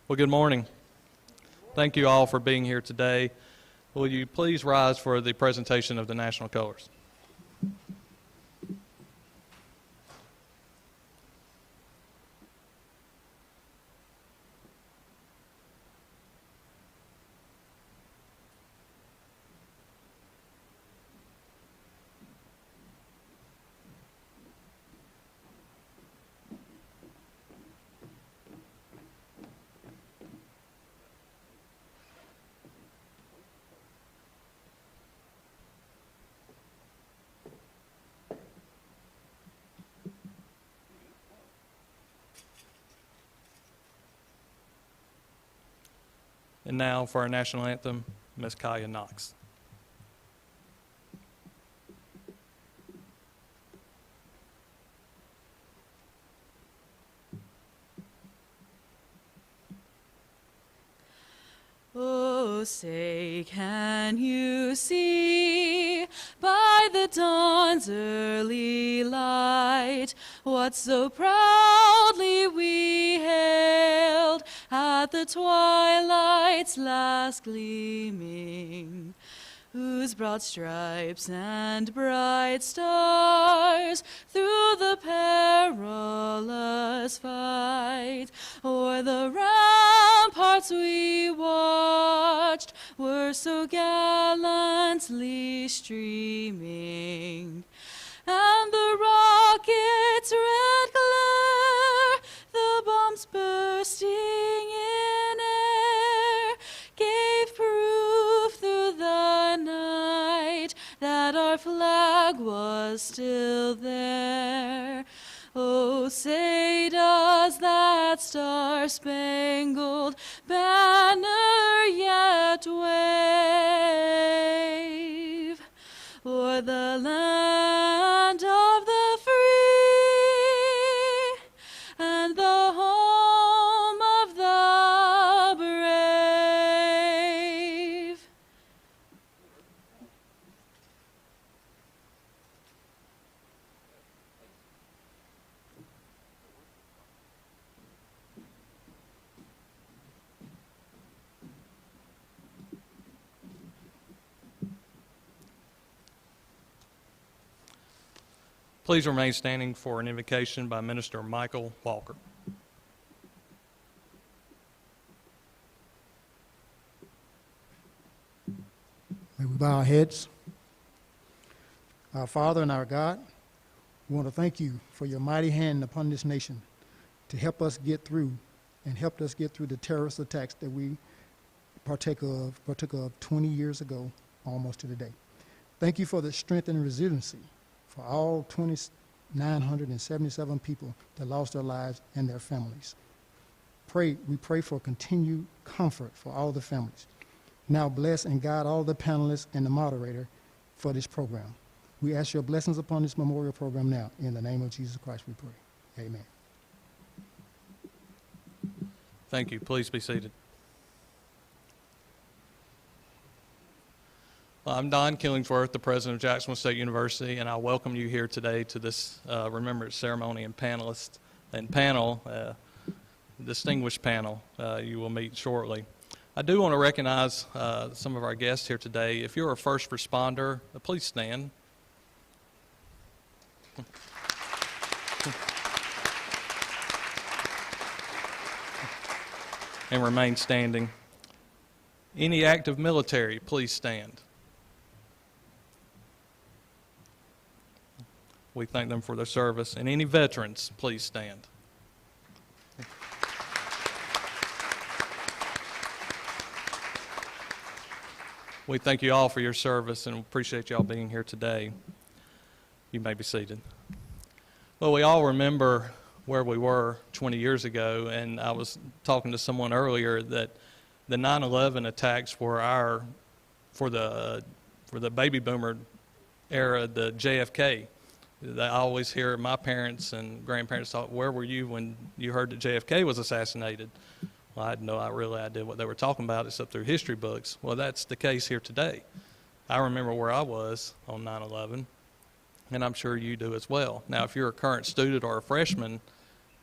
Well, good morning. Thank you all for being here today. Will you please rise for the presentation of the national colors? And now for our national anthem, Ms. Kaya Knox. Oh, say, can you see by the dawn's early light what so proudly we hailed at the twilight's last gleaming, whose broad stripes and bright stars through the perilous fight o'er the ramparts we watched were so gallantly streaming, and the rocket's red glare, the bombs bursting in air, gave proof through the night that our flag was still there. Oh, say, does that star-spangled banner yet wave o'er the land of the free and the home of the brave? Please remain standing for an invocation by Minister Michael Walker. May we bow our heads. Our Father and our God, we want to thank you for your mighty hand upon this nation to help us get through and helped us get through the terrorist attacks that we partook of 20 years ago, almost to the day. Thank you for the strength and resiliency for all 2,977 people that lost their lives and their families. We pray for continued comfort for all the families. Now bless and guide all the panelists and the moderator for this program. We ask your blessings upon this memorial program now. In the name of Jesus Christ we pray. Amen. Thank you. Please be seated. I'm Don Killingsworth, the president of Jacksonville State University, and I welcome you here today to this remembrance ceremony and distinguished panel you will meet shortly. I do want to recognize some of our guests here today. If you're a first responder, please stand. And remain standing. Any active military, please stand. We thank them for their service. And any veterans, please stand. We thank you all for your service and appreciate you all being here today. You may be seated. Well, we all remember where we were 20 years ago, and I was talking to someone earlier that the 9/11 attacks were for the baby boomer era, the JFK. I always hear my parents and grandparents talk, where were you when you heard that JFK was assassinated? Well, I had no real idea what they were talking about except through history books. Well, that's the case here today. I remember where I was on 9/11, and I'm sure you do as well. Now, if you're a current student or a freshman,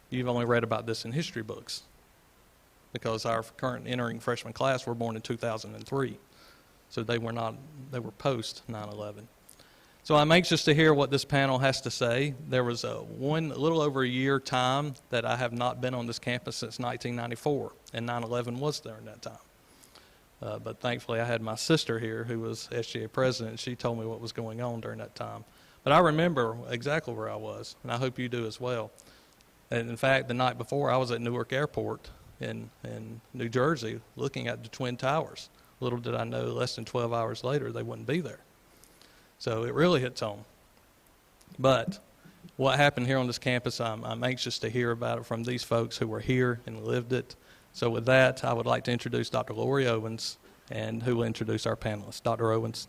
you've only read about this in history books. because our current entering freshman class were born in 2003. So they were post 9/11. So I'm anxious to hear what this panel has to say. There was a little over a year time that I have not been on this campus since 1994, and 9/11 was during that time. But thankfully I had my sister here who was SGA president. She told me what was going on during that time. But I remember exactly where I was, and I hope you do as well. And in fact, the night before, I was at Newark Airport in New Jersey looking at the Twin Towers. Little did I know, less than 12 hours later, they wouldn't be there. So it really hits home. But what happened here on this campus, I'm anxious to hear about it from these folks who were here and lived it. So with that, I would like to introduce Dr. Lori Owens, and who will introduce our panelists. Dr. Owens.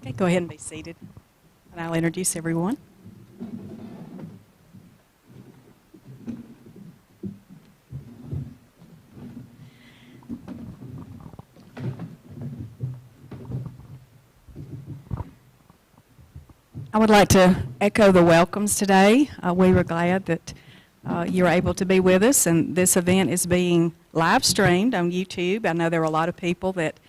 Okay, go ahead and be seated, and I'll introduce everyone. I would like to echo the welcomes today. We were glad that you're able to be with us, and this event is being live streamed on YouTube. I know there were a lot of people that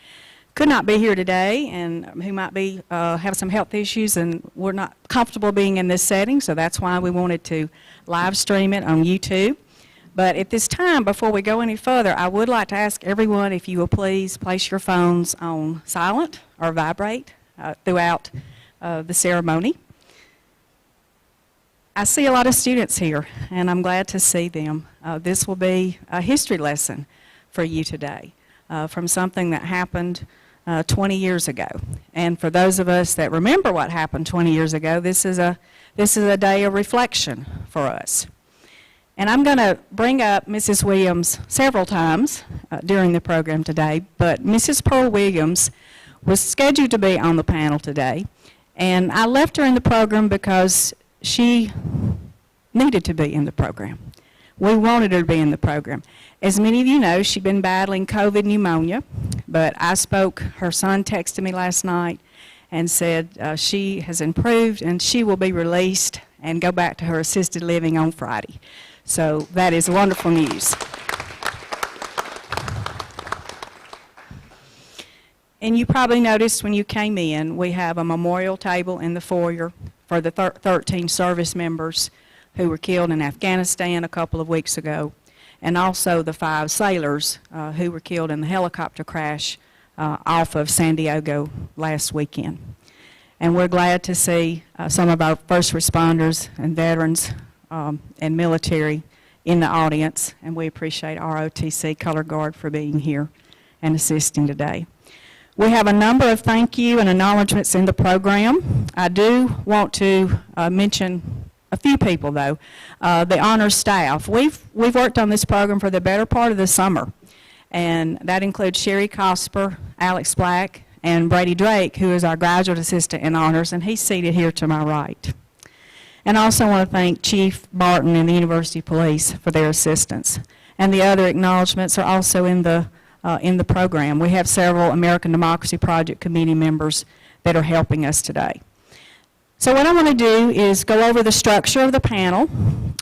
could not be here today and who might be have some health issues and were not comfortable being in this setting, so that's why we wanted to live stream it on YouTube. But at this time, before we go any further, I would like to ask everyone if you will please place your phones on silent or vibrate throughout the ceremony. I see a lot of students here, and I'm glad to see them. This will be a history lesson for you today from something that happened 20 years ago. And for those of us that remember what happened 20 years ago, this is a day of reflection for us. And I'm going to bring up Mrs. Williams several times during the program today, but Mrs. Pearl Williams was scheduled to be on the panel today, and I left her in the program because she needed to be in the program. We wanted her to be in the program. As many of you know, she'd been battling COVID pneumonia, but her son texted me last night and said she has improved and she will be released and go back to her assisted living on Friday. So that is wonderful news. And you probably noticed when you came in, we have a memorial table in the foyer for the 13 service members who were killed in Afghanistan a couple of weeks ago, and also the 5 sailors who were killed in the helicopter crash off of San Diego last weekend. And we're glad to see some of our first responders and veterans and military in the audience, and we appreciate ROTC Color Guard for being here and assisting today. We have a number of thank you and acknowledgments in the program. I do want to mention a few people, though. The honors staff. We've worked on this program for the better part of the summer, and that includes Sherry Cosper, Alex Black, and Brady Drake, who is our graduate assistant in honors, and he's seated here to my right. And I also want to thank Chief Barton and the University Police for their assistance. And the other acknowledgments are also in the program. We have several American Democracy Project committee members that are helping us today. So what I'm going to do is go over the structure of the panel,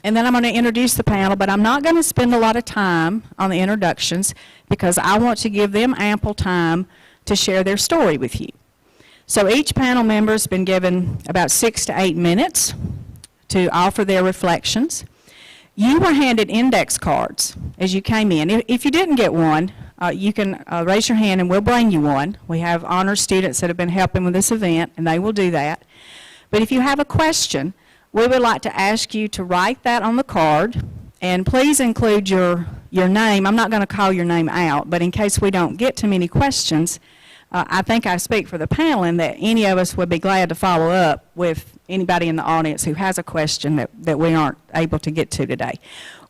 and then I'm going to introduce the panel, but I'm not going to spend a lot of time on the introductions because I want to give them ample time to share their story with you. So each panel member has been given about 6 to 8 minutes to offer their reflections. You were handed index cards as you came in. If you didn't get one, you can raise your hand and we'll bring you one. We have honor students that have been helping with this event, and they will do that. But if you have a question, we would like to ask you to write that on the card, and please include your name. I'm not going to call your name out, but in case we don't get too many questions, I think I speak for the panel in that any of us would be glad to follow up with anybody in the audience who has a question that we aren't able to get to today.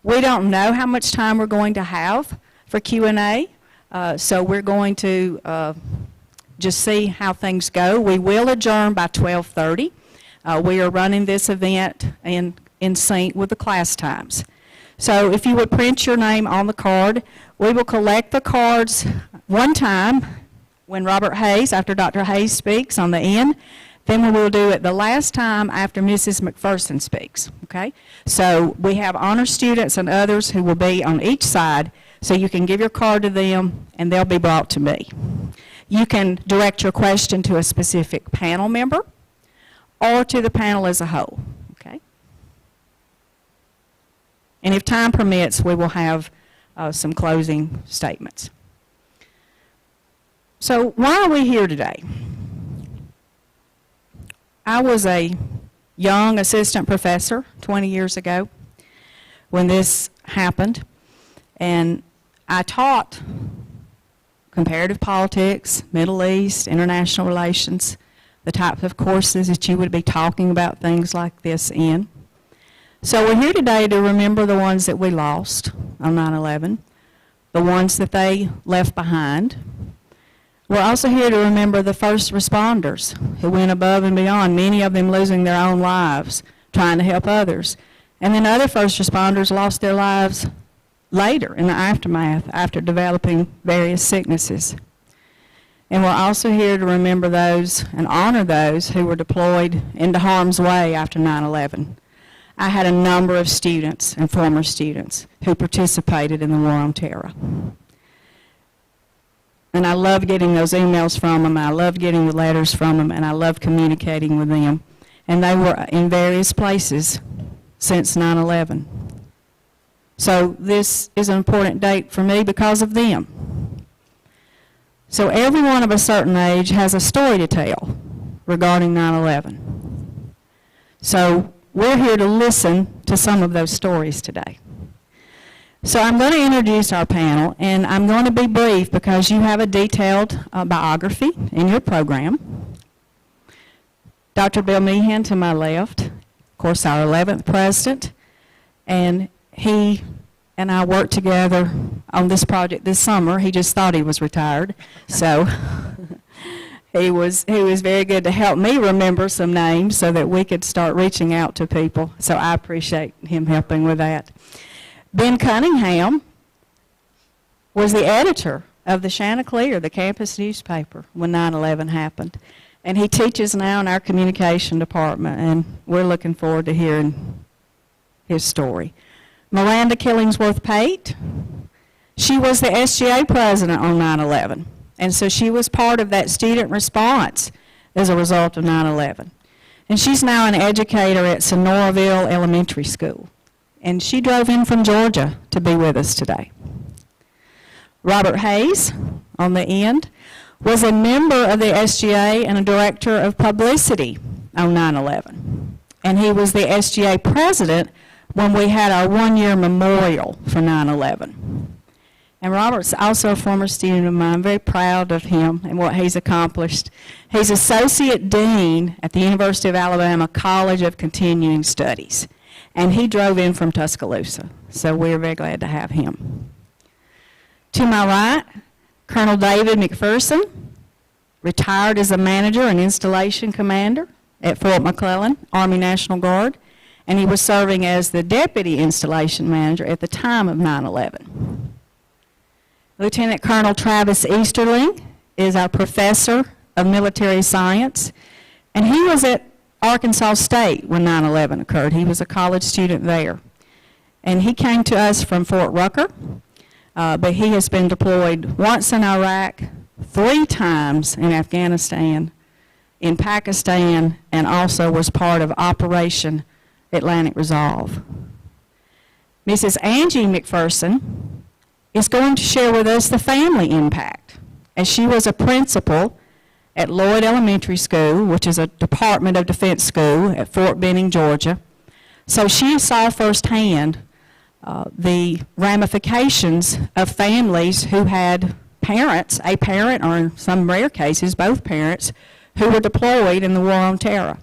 We don't know how much time we're going to have for Q&A, so we're going to just see how things go. We will adjourn by 12:30. We are running this event in in sync with the class times. So if you would print your name on the card, we will collect the cards one time when Robert Hayes, after Dr. Hayes speaks on the end. Then we will do it the last time after Mrs. McPherson speaks, okay? So we have honor students and others who will be on each side, so you can give your card to them and they'll be brought to me. You can direct your question to a specific panel member or to the panel as a whole, okay? And if time permits, we will have some closing statements. So why are we here today? I was a young assistant professor 20 years ago when this happened, and I taught comparative politics, Middle East, international relations, the types of courses that you would be talking about things like this in. So we're here today to remember the ones that we lost on 9/11, the ones that they left behind. We're also here to remember the first responders who went above and beyond, many of them losing their own lives trying to help others. And then other first responders lost their lives later in the aftermath after developing various sicknesses. And we're also here to remember those and honor those who were deployed into harm's way after 9/11. I had a number of students and former students who participated in the War on Terror. And I love getting those emails from them, I love getting the letters from them, and I love communicating with them. And they were in various places since 9/11. So this is an important date for me because of them. So everyone of a certain age has a story to tell regarding 9/11. So we're here to listen to some of those stories today. So I'm going to introduce our panel, and I'm going to be brief because you have a detailed biography in your program. Dr. Bill Meehan to my left, of course our 11th president, and he and I worked together on this project this summer. He just thought he was retired, so he was very good to help me remember some names so that we could start reaching out to people, so I appreciate him helping with that. Ben Cunningham was the editor of the Chanticleer, the campus newspaper, when 9/11 happened. And he teaches now in our communication department, and we're looking forward to hearing his story. Miranda Killingsworth Pate, she was the SGA president on 9/11. And so she was part of that student response as a result of 9/11. And she's now an educator at Sonoraville Elementary School. And she drove in from Georgia to be with us today. Robert Hayes, on the end, was a member of the SGA and a director of publicity on 9/11. And he was the SGA president when we had our one-year memorial for 9/11. And Robert's also a former student of mine. I'm very proud of him and what he's accomplished. He's Associate Dean at the University of Alabama College of Continuing Studies. And he drove in from Tuscaloosa, so we're very glad to have him. To my right, Colonel David McPherson, retired as a manager and installation commander at Fort McClellan, Army National Guard, and he was serving as the deputy installation manager at the time of 9/11. Lieutenant Colonel Travis Easterling is our professor of military science, and he was at Arkansas State when 9/11 occurred. He was a college student there. And he came to us from Fort Rucker, but he has been deployed once in Iraq, 3 times in Afghanistan, in Pakistan, and also was part of Operation Atlantic Resolve. Mrs. Angie McPherson is going to share with us the family impact, as she was a principal at Lloyd Elementary School, which is a Department of Defense school at Fort Benning, Georgia. So she saw firsthand the ramifications of families who had parents, a parent, or in some rare cases, both parents, who were deployed in the War on Terror.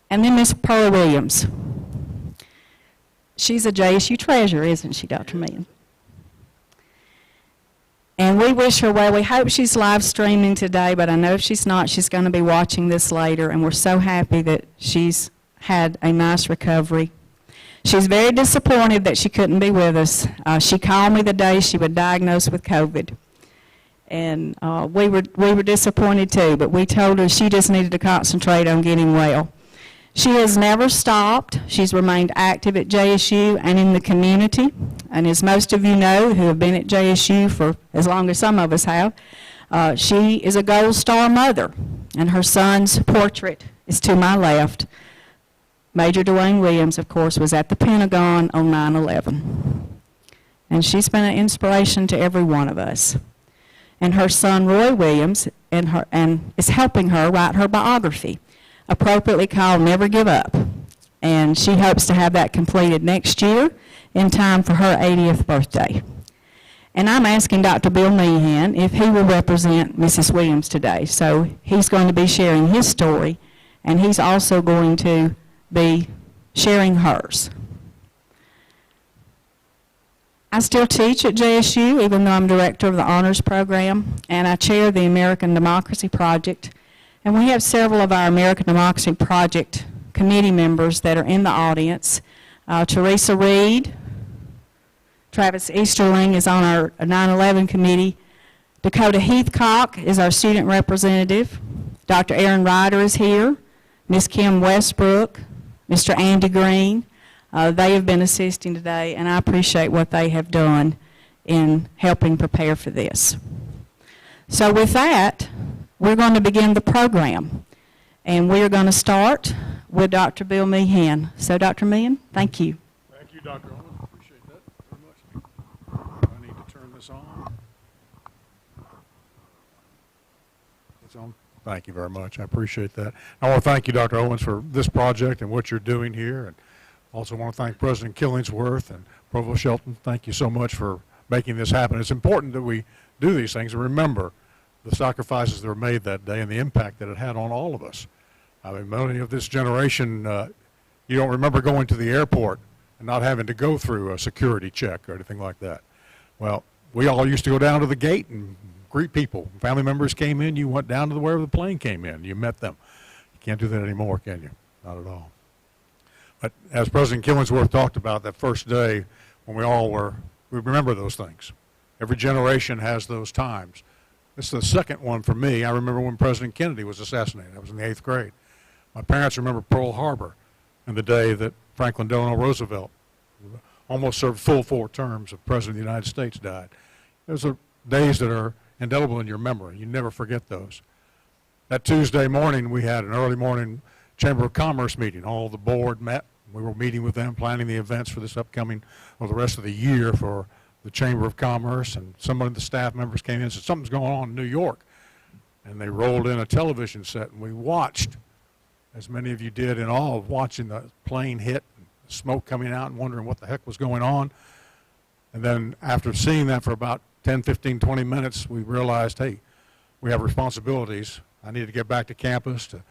And then Miss Pearl Williams. She's a JSU treasure, isn't she, Dr. Meehan? And we wish her well. We hope she's live streaming today, but I know if she's not, she's going to be watching this later, and we're so happy that she's had a nice recovery. She's very disappointed that she couldn't be with us. She called me the day she was diagnosed with COVID. And we were disappointed too, but we told her she just needed to concentrate on getting well. She has never stopped. She's remained active at JSU and in the community. And as most of you know who have been at JSU for as long as some of us have, she is a Gold Star mother. And her son's portrait is to my left. Major Dwayne Williams, of course, was at the Pentagon on 9/11. And she's been an inspiration to every one of us. And her son, Roy Williams, and is helping her write her biography, appropriately called Never Give Up. And she hopes to have that completed next year in time for her 80th birthday. And I'm asking Dr. Bill Meehan if he will represent Mrs. Williams today. So he's going to be sharing his story, and he's also going to be sharing hers. I still teach at JSU, even though I'm director of the honors program, and I chair the American Democracy Project. And we have several of our American Democracy Project committee members that are in the audience. Teresa Reed, Travis Easterling is on our 9/11 committee. Dakota Heathcock is our student representative. Dr. Aaron Ryder is here. Ms. Kim Westbrook, Mr. Andy Green. They have been assisting today, and I appreciate what they have done in helping prepare for this. So with that, we're going to begin the program, and we are going to start with Dr. Bill Meehan. So, Dr. Meehan, thank you. Thank you, Dr. Owen. Appreciate that very much. I need to turn this on. It's on. Thank you very much. I appreciate that. I want to thank you, Dr. Owens, for this project and what you're doing here. And also want to thank President Killingsworth and Provost Shelton. Thank you so much for making this happen. It's important that we do these things and remember the sacrifices that were made that day and the impact that it had on all of us. I mean, many of this generation, you don't remember going to the airport and not having to go through a security check or anything like that. Well, we all used to go down to the gate and greet people. Family members came in, you went down to wherever the plane came in, you met them. You can't do that anymore, can you? Not at all. But as President Killingsworth talked about that first day when we remember those things. Every generation has those times. This is the second one for me. I remember when President Kennedy was assassinated. I was in the 8th grade. My parents remember Pearl Harbor and the day that Franklin Delano Roosevelt, almost served full 4 terms of President of the United States, died. Those are days that are indelible in your memory. You never forget those. That Tuesday morning, we had an early morning Chamber of Commerce meeting. All the board met. We were meeting with them, planning the events for this upcoming, the rest of the year for the Chamber of Commerce. And some of the staff members came in and said, something's going on in New York. And they rolled in a television set, and we watched, as many of you did, in awe of watching the plane hit, and smoke coming out and wondering what the heck was going on. And then after seeing that for about 10, 15, 20 minutes, we realized, hey, we have responsibilities. I need to get back to campus to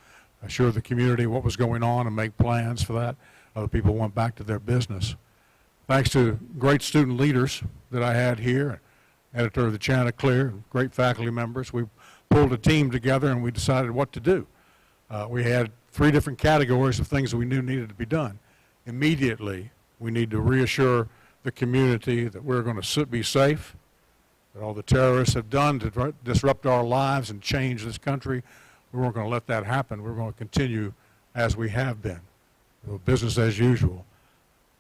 assure the community what was going on and make plans for that. Other people went back to their business. Thanks to great student leaders that I had here, editor of the Chanticleer, great faculty members, we pulled a team together and we decided what to do. We had 3 different categories of things that we knew needed to be done. Immediately, we need to reassure the community that we're going to be safe, that all the terrorists have done to disrupt our lives and change this country. We weren't going to let that happen. We're going to continue as we have been, business as usual.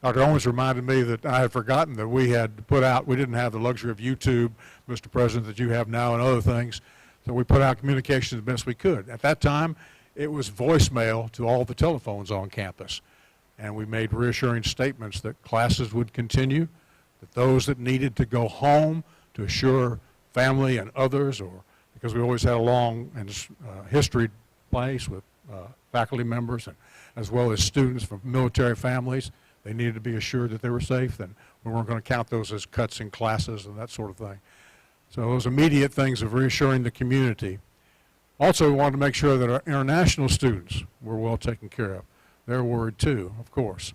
Dr. Owens reminded me that I had forgotten that we had put out, we didn't have the luxury of YouTube, Mr. President, that you have now and other things, so we put out communication as best we could. At that time, it was voicemail to all the telephones on campus, and we made reassuring statements that classes would continue, that those that needed to go home to assure family and others, or because we always had a long and history place with faculty members and as well as students from military families. They needed to be assured that they were safe, then we weren't going to count those as cuts in classes and that sort of thing. So those immediate things of reassuring the community. Also, we wanted to make sure that our international students were well taken care of. They're worried too, of course.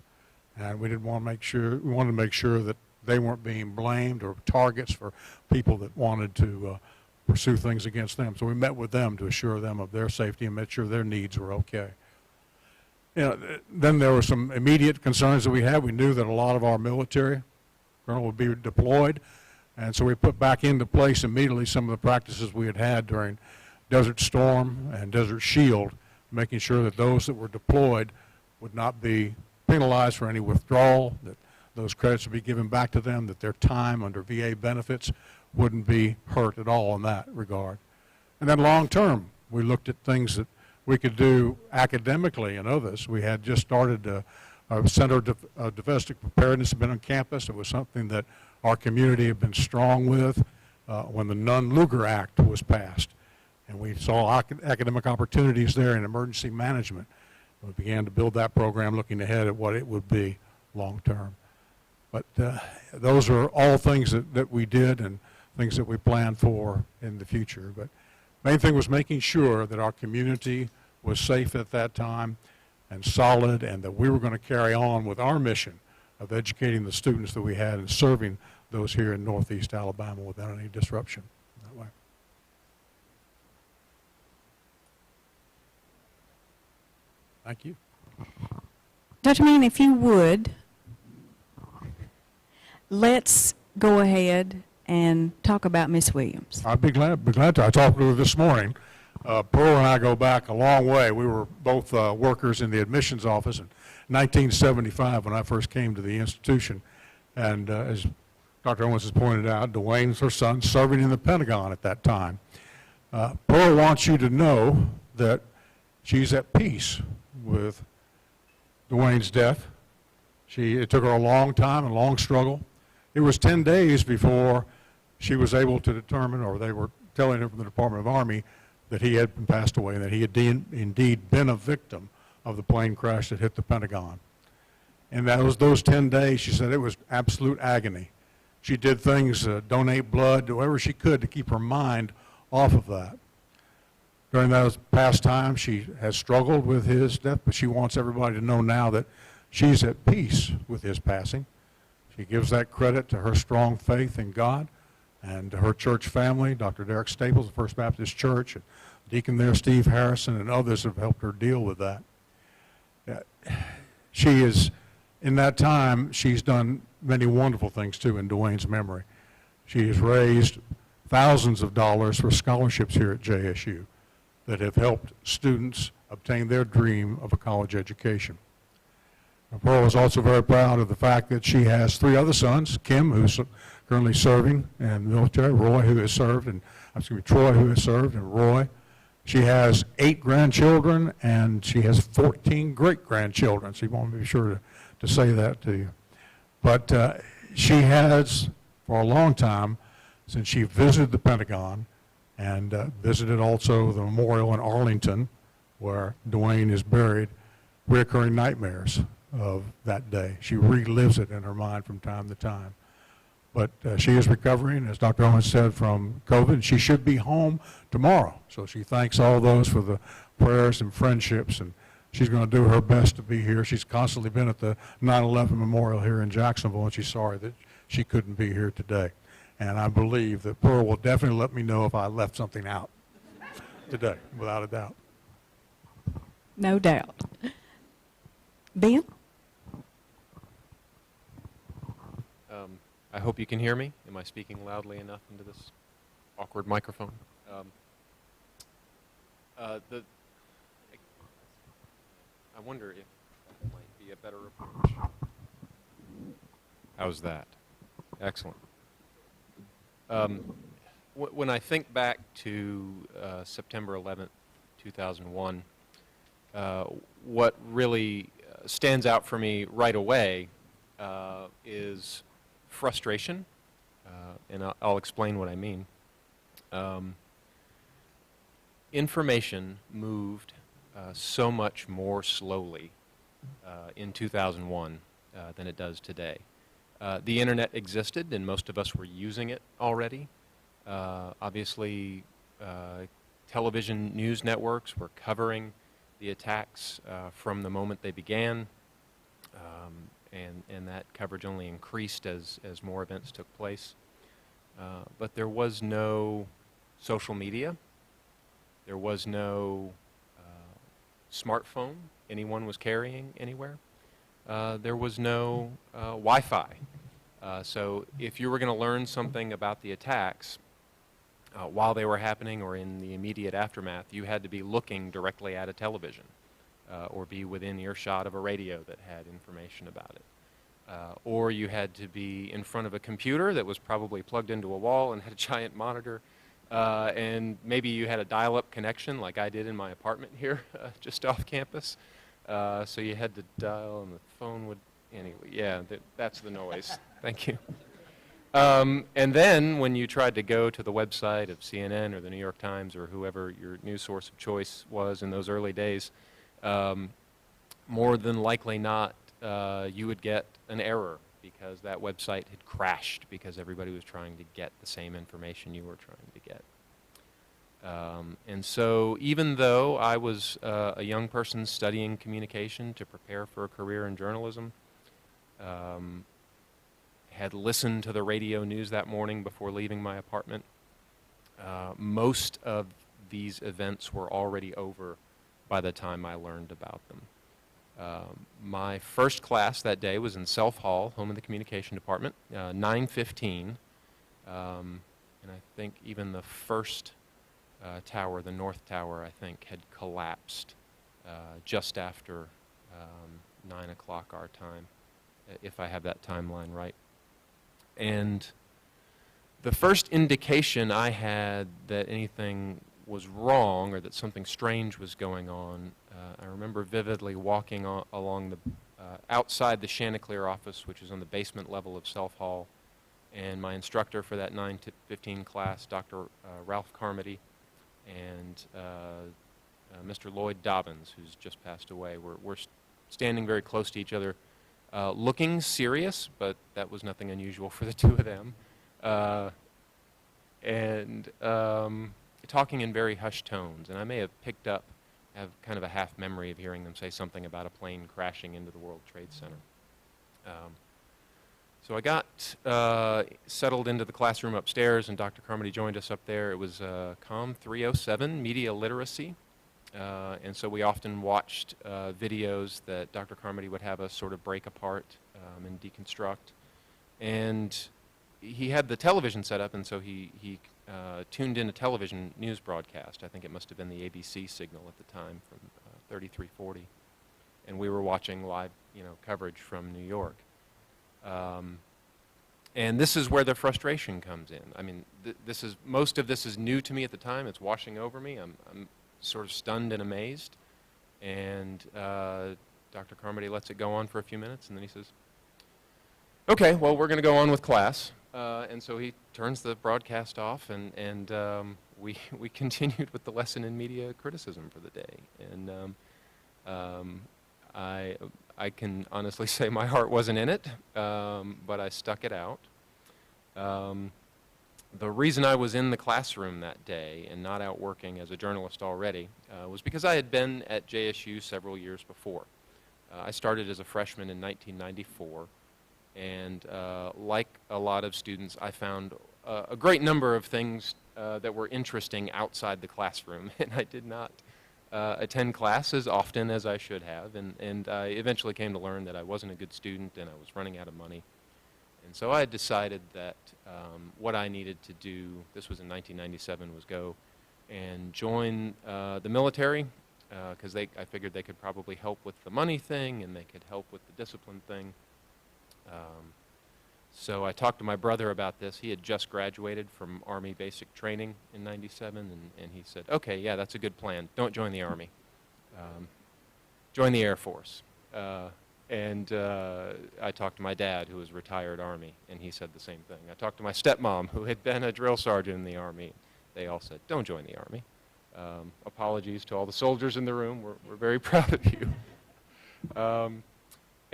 And we wanted to make sure that they weren't being blamed or targets for people that wanted to pursue things against them. So we met with them to assure them of their safety and make sure their needs were okay. Then there were some immediate concerns that we had. We knew that a lot of our military colonel would be deployed, and so we put back into place immediately some of the practices we had had during Desert Storm and Desert Shield, making sure that those that were deployed would not be penalized for any withdrawal, that those credits would be given back to them, that their time under VA benefits wouldn't be hurt at all in that regard. And then long term, we looked at things that we could do academically and others. We had just started a Center of Domestic Preparedness had been on campus. It was something that our community had been strong with when the Nunn-Lugar Act was passed. And we saw academic opportunities there in emergency management. We began to build that program looking ahead at what it would be long term. But those are all things that we did and things that we planned for in the future. But main thing was making sure that our community was safe at that time and solid, and that we were going to carry on with our mission of educating the students that we had and serving those here in Northeast Alabama without any disruption that way. Thank you. Dr. Meehan, if you would, let's go ahead and talk about Miss Williams. I'd be glad to. I talked to her this morning. Pearl and I go back a long way. We were both workers in the admissions office in 1975 when I first came to the institution. And as Dr. Owens has pointed out, Dwayne's her son, serving in the Pentagon at that time. Pearl wants you to know that she's at peace with Dwayne's death. It took her a long time and a long struggle. It was 10 days before she was able to determine, or they were telling her from the Department of Army, that he had been passed away and that he had indeed been a victim of the plane crash that hit the Pentagon. And that was those 10 days, she said, it was absolute agony. She did things, donate blood, do whatever she could to keep her mind off of that. During those past times, she has struggled with his death, but she wants everybody to know now that she's at peace with his passing. She gives that credit to her strong faith in God and to her church family, Dr. Derek Staples, the First Baptist Church, and Deacon there, Steve Harrison, and others have helped her deal with that. She is, in that time, she's done many wonderful things, too, in Dwayne's memory. She has raised thousands of dollars for scholarships here at JSU that have helped students obtain their dream of a college education. Pearl is also very proud of the fact that she has 3 other sons, Kim, who's currently serving in the military, Troy, who has served, and Roy. She has 8 grandchildren, and she has 14 great-grandchildren, so you want to be sure to say that to you. But she has, for a long time, since she visited the Pentagon and visited also the memorial in Arlington, where Dwayne is buried, recurring nightmares of that day. She relives it in her mind from time to time. But she is recovering, as Dr. Owens said, from COVID. She should be home tomorrow. So she thanks all those for the prayers and friendships, and she's going to do her best to be here. She's constantly been at the 9/11 memorial here in Jacksonville, and she's sorry that she couldn't be here today. And I believe that Pearl will definitely let me know if I left something out today, without a doubt. No doubt. Ben? I hope you can hear me. Am I speaking loudly enough into this awkward microphone? I wonder if that might be a better approach. How's that? Excellent. When I think back to September 11th, 2001, what really stands out for me right away is frustration, and I'll explain what I mean. Information moved so much more slowly in 2001 than it does today. The internet existed, and most of us were using it already. Obviously, television news networks were covering the attacks from the moment they began. And that coverage only increased as more events took place. But there was no social media. There was no smartphone anyone was carrying anywhere. There was no Wi-Fi. So if you were going to learn something about the attacks while they were happening or in the immediate aftermath, you had to be looking directly at a television or be within earshot of a radio that had information about it. Or you had to be in front of a computer that was probably plugged into a wall and had a giant monitor. And maybe you had a dial-up connection like I did in my apartment here just off campus. So you had to dial and the phone would, anyway, yeah, that's the noise. Thank you. And then when you tried to go to the website of CNN or the New York Times or whoever your news source of choice was in those early days, more than likely not, you would get an error because that website had crashed because everybody was trying to get the same information you were trying to get. And so even though I was a young person studying communication to prepare for a career in journalism, had listened to the radio news that morning before leaving my apartment, most of these events were already over by the time I learned about them. My first class that day was in Self Hall, home of the communication department, 9:15, and I think even the first tower, the North Tower, I think, had collapsed just after 9 o'clock our time, if I have that timeline right. And the first indication I had that anything was wrong or that something strange was going on, I remember vividly walking along the outside the Chanticleer office, which is on the basement level of Self Hall, and my instructor for that 9:15 class, Dr. Ralph Carmody, and Mr. Lloyd Dobbins, who's just passed away. We're standing very close to each other, looking serious, but that was nothing unusual for the two of them, and talking in very hushed tones. And I may have picked up, have kind of a half memory of hearing them say something about a plane crashing into the World Trade Center. So I got settled into the classroom upstairs, and Dr. Carmody joined us up there. It was COM 307, Media Literacy. And so we often watched videos that Dr. Carmody would have us sort of break apart and deconstruct. And he had the television set up, and so he tuned in a television news broadcast. I think it must have been the ABC signal at the time from 3340. And we were watching live, coverage from New York. And this is where the frustration comes in. I mean, most of this is new to me at the time. It's washing over me. I'm sort of stunned and amazed. And Dr. Carmody lets it go on for a few minutes, and then he says, okay, well, we're going to go on with class. And so he turns the broadcast off, and we continued with the lesson in media criticism for the day. And I can honestly say my heart wasn't in it, but I stuck it out. The reason I was in the classroom that day and not out working as a journalist already was because I had been at JSU several years before. I started as a freshman in 1994, and like a lot of students, I found a great number of things that were interesting outside the classroom, and I did not attend class as often as I should have, and I eventually came to learn that I wasn't a good student and I was running out of money. And so I had decided that what I needed to do, this was in 1997, was go and join the military, because I figured they could probably help with the money thing and they could help with the discipline thing. So I talked to my brother about this. He had just graduated from Army basic training in 97, and he said, okay, yeah, that's a good plan. Don't join the Army. Join the Air Force. And I talked to my dad, who was retired Army, and he said the same thing. I talked to my stepmom, who had been a drill sergeant in the Army. They all said, don't join the Army. Apologies to all the soldiers in the room. We're very proud of you.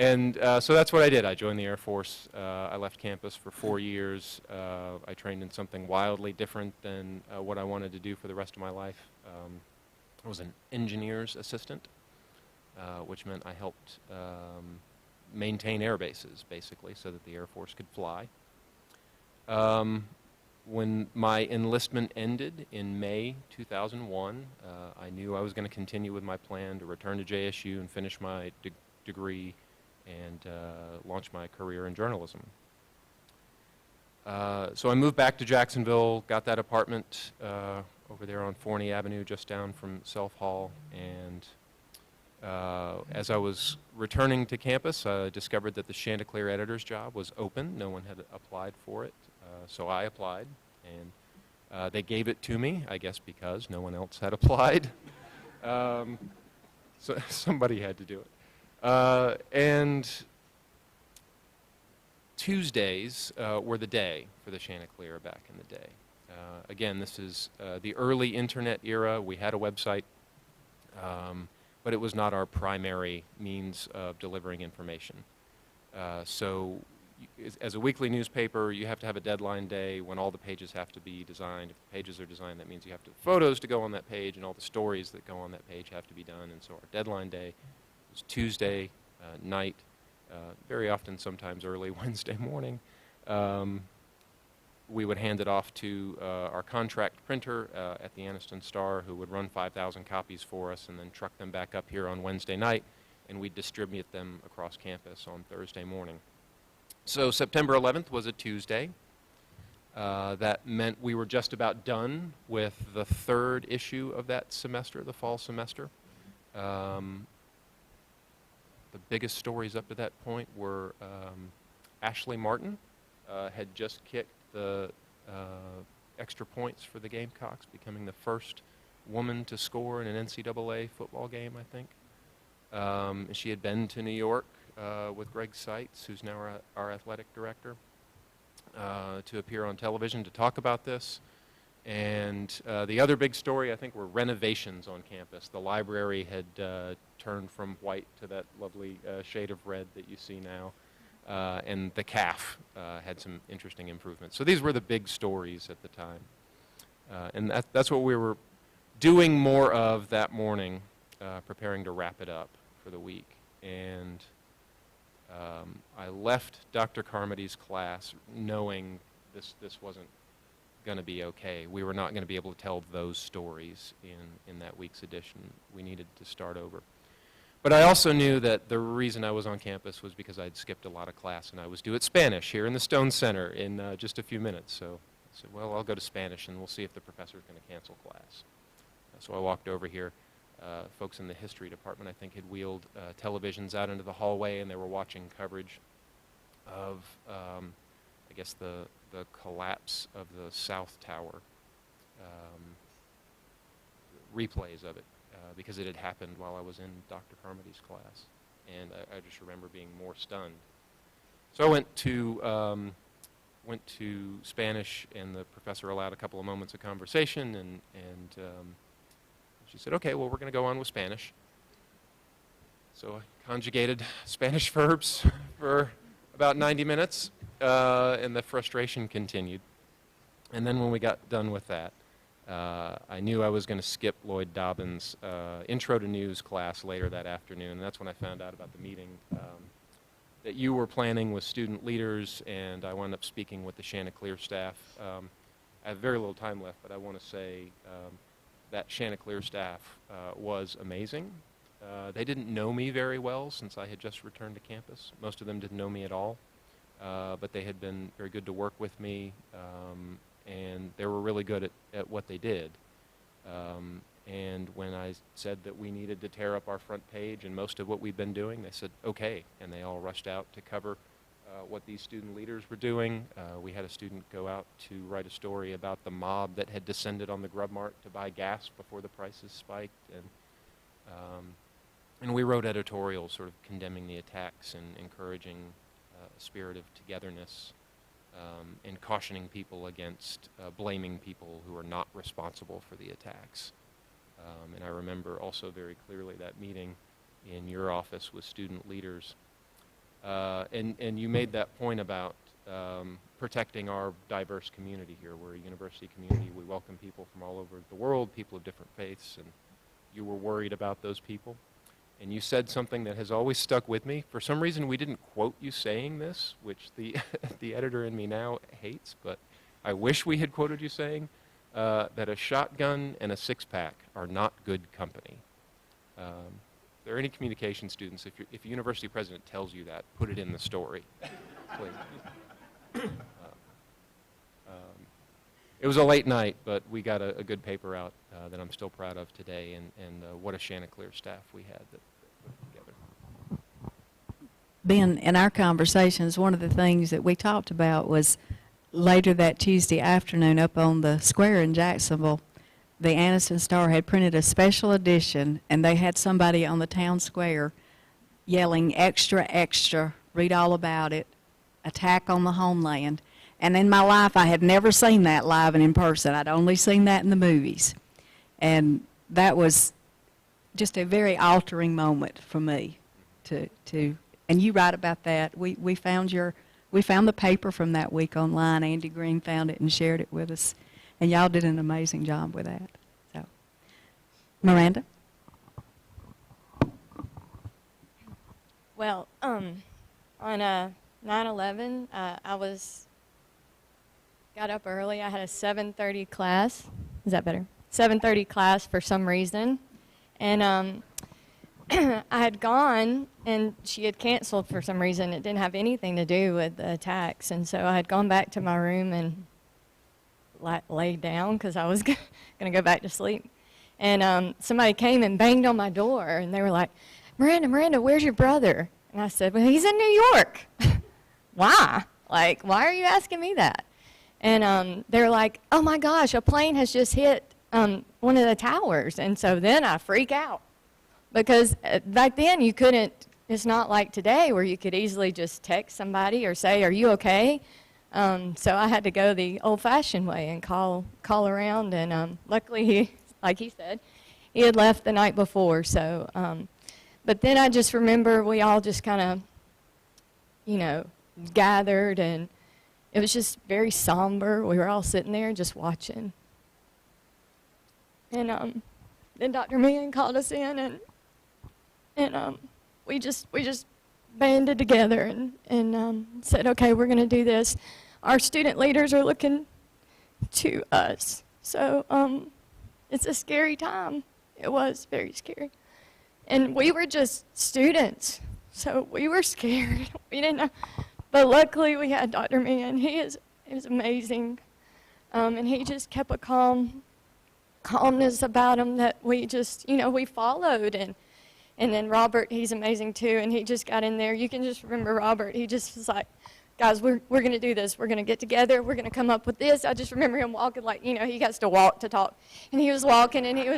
So that's what I did. I joined the Air Force. I left campus for 4 years. I trained in something wildly different than what I wanted to do for the rest of my life. I was an engineer's assistant, which meant I helped maintain air bases, basically, so that the Air Force could fly. When my enlistment ended in May 2001, I knew I was going to continue with my plan to return to JSU and finish my degree and launch my career in journalism. So I moved back to Jacksonville, got that apartment over there on Forney Avenue, just down from Self Hall, and as I was returning to campus, I discovered that the Chanticleer editor's job was open. No one had applied for it, so I applied, and they gave it to me, I guess because no one else had applied. So somebody had to do it. And Tuesdays were the day for the Chanticleer back in the day. Again, this is the early internet era. We had a website, but it was not our primary means of delivering information. So as a weekly newspaper, you have to have a deadline day when all the pages have to be designed. If the pages are designed, that means you have to photos to go on that page, and all the stories that go on that page have to be done. And so our deadline day was Tuesday night, very often sometimes early Wednesday morning. We would hand it off to our contract printer at the Anniston Star, who would run 5,000 copies for us and then truck them back up here on Wednesday night, and we'd distribute them across campus on Thursday morning. So September 11th was a Tuesday. That meant we were just about done with the third issue of that semester, the fall semester. The biggest stories up to that point were Ashley Martin had just kicked the extra points for the Gamecocks, becoming the first woman to score in an NCAA football game, I think. And she had been to New York with Greg Seitz, who's now our athletic director, to appear on television to talk about this. And the other big story, I think, were renovations on campus. The library had turned from white to that lovely shade of red that you see now. And the CAF had some interesting improvements. So these were the big stories at the time. And that's what we were doing more of that morning, preparing to wrap it up for the week. And I left Dr. Carmody's class knowing this wasn't going to be okay. We were not going to be able to tell those stories in that week's edition. We needed to start over. But I also knew that the reason I was on campus was because I'd skipped a lot of class, and I was due at Spanish here in the Stone Center in just a few minutes. So I said, well, I'll go to Spanish, and we'll see if the professor's going to cancel class. So I walked over here. Folks in the history department, I think, had wheeled televisions out into the hallway, and they were watching coverage of, I guess, the collapse of the South Tower, replays of it. Because it had happened while I was in Dr. Carmody's class. And I just remember being more stunned. So I went to Spanish, and the professor allowed a couple of moments of conversation, and she said, okay, well, we're going to go on with Spanish. So I conjugated Spanish verbs for about 90 minutes, and the frustration continued. And then when we got done with that, I knew I was going to skip Lloyd Dobbins' Intro to News class later that afternoon, and that's when I found out about the meeting that you were planning with student leaders, and I wound up speaking with the Chanticleer staff. I have very little time left, but I want to say that Chanticleer staff was amazing. They didn't know me very well since I had just returned to campus. Most of them didn't know me at all, but they had been very good to work with me. And they were really good at what they did. And when I said that we needed to tear up our front page and most of what we've been doing, they said, okay. And they all rushed out to cover what these student leaders were doing. We had a student go out to write a story about the mob that had descended on the Grub Mart to buy gas before the prices spiked. And we wrote editorials sort of condemning the attacks and encouraging a spirit of togetherness. And cautioning people against blaming people who are not responsible for the attacks. And I remember also very clearly that meeting in your office with student leaders. And you made that point about protecting our diverse community here. We're a university community. We welcome people from all over the world, people of different faiths, and you were worried about those people. And you said something that has always stuck with me. For some reason, we didn't quote you saying this, which the editor in me now hates, but I wish we had quoted you saying that a shotgun and a six-pack are not good company. If there are any communication students, if a university president tells you that, put it in the story, please. It was a late night, but we got a good paper out that I'm still proud of today, and what a Chanticleer staff we had that put it together. Ben, in our conversations, one of the things that we talked about was later that Tuesday afternoon up on the square in Jacksonville, the Anniston Star had printed a special edition, and they had somebody on the town square yelling, "Extra, extra, read all about it, attack on the homeland." And in my life, I had never seen that live and in person. I'd only seen that in the movies. And that was just a very altering moment for me and you write about that. We found the paper from that week online. Andy Green found it and shared it with us. And y'all did an amazing job with that. So, Miranda? Well, on 9/11, got up early. I had a 7:30 class. Is that better? 7:30 class for some reason. And I had gone, and she had canceled for some reason. It didn't have anything to do with the attacks. And so I had gone back to my room and laid down because I was going to go back to sleep. And somebody came and banged on my door, and they were like, Miranda, where's your brother? And I said, well, he's in New York. Why? Like, why are you asking me that? And they're like, oh, my gosh, a plane has just hit one of the towers. And so then I freak out. Because back then you couldn't, it's not like today where you could easily just text somebody or say, are you okay? So I had to go the old-fashioned way and call around. And luckily, he, like he said, he had left the night before. So, but then I just remember we all just kind of, gathered, and it was just very somber. We were all sitting there just watching. And then Dr. Meehan called us in, and we just banded together and said, okay, we're going to do this. Our student leaders are looking to us. So it's a scary time. It was very scary. And we were just students, so we were scared. We didn't know. But luckily we had Dr. Meehan. He was amazing. And he just kept a calmness about him that we just, we followed. And then Robert, he's amazing too, and he just got in there. You can just remember Robert. He just was like, guys, we're going to do this. We're going to get together. We're going to come up with this. I just remember him walking like, he has to walk to talk. And he was walking, and he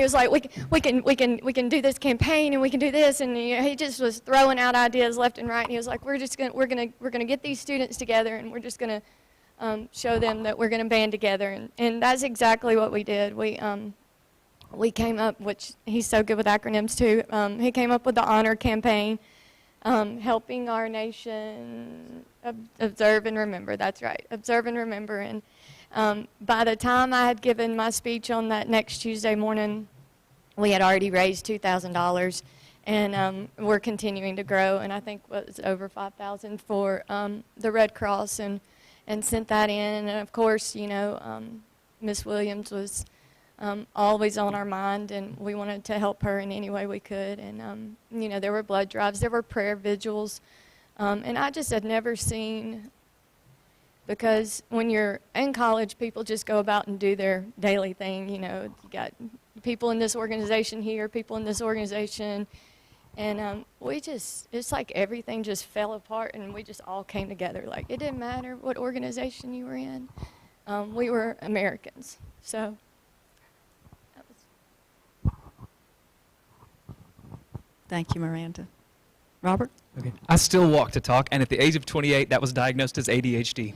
was like, we can do this campaign, and we can do this. And he just was throwing out ideas left and right. And he was like, we're going to get these students together, and we're just going to show them that we're going to band together. And that's exactly what we did. We came up, which he's so good with acronyms too. He came up with the honor campaign. Helping our nation observe and remember. That's right, observe and remember. And by the time I had given my speech on that next Tuesday morning, we had already raised $2,000, and we're continuing to grow. And I think it was over $5,000 for the Red Cross, and sent that in. And of course, Miss Williams was always on our mind, and we wanted to help her in any way we could. And, there were blood drives, there were prayer vigils, and I just had never seen, because when you're in college, people just go about and do their daily thing. You got people in this organization here, people in this organization, and it's like everything just fell apart, and we just all came together. Like, it didn't matter what organization you were in. We were Americans, so. Thank you, Miranda. Robert? Okay. I still walk to talk, and at the age of 28, that was diagnosed as ADHD.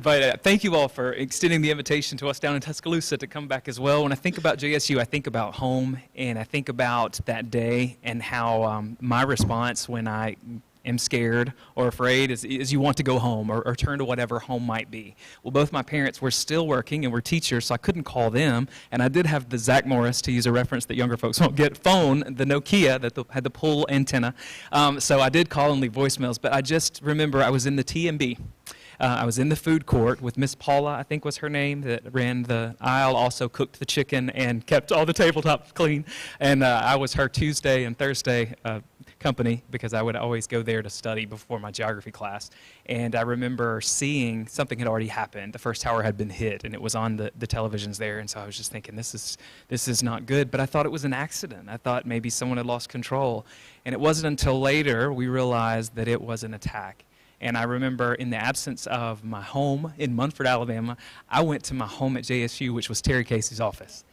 But thank you all for extending the invitation to us down in Tuscaloosa to come back as well. When I think about JSU, I think about home, and I think about that day and how my response when I am scared or afraid is you want to go home or turn to whatever home might be. Well, both my parents were still working and were teachers, so I couldn't call them. And I did have the Zach Morris, to use a reference that younger folks won't get, phone, the Nokia that had the pull antenna. So I did call and leave voicemails, but I just remember I was in the TMB. I was in the food court with Miss Paula, I think was her name, that ran the aisle, also cooked the chicken and kept all the tabletops clean. And I was her Tuesday and Thursday company because I would always go there to study before my geography class. And I remember seeing something had already happened. The first tower had been hit, and it was on the televisions there. And so I was just thinking, this is not good. But I thought it was an accident. I thought maybe someone had lost control. And it wasn't until later we realized that it was an attack. And I remember in the absence of my home in Munford, Alabama, I went to my home at JSU, which was Terry Casey's office.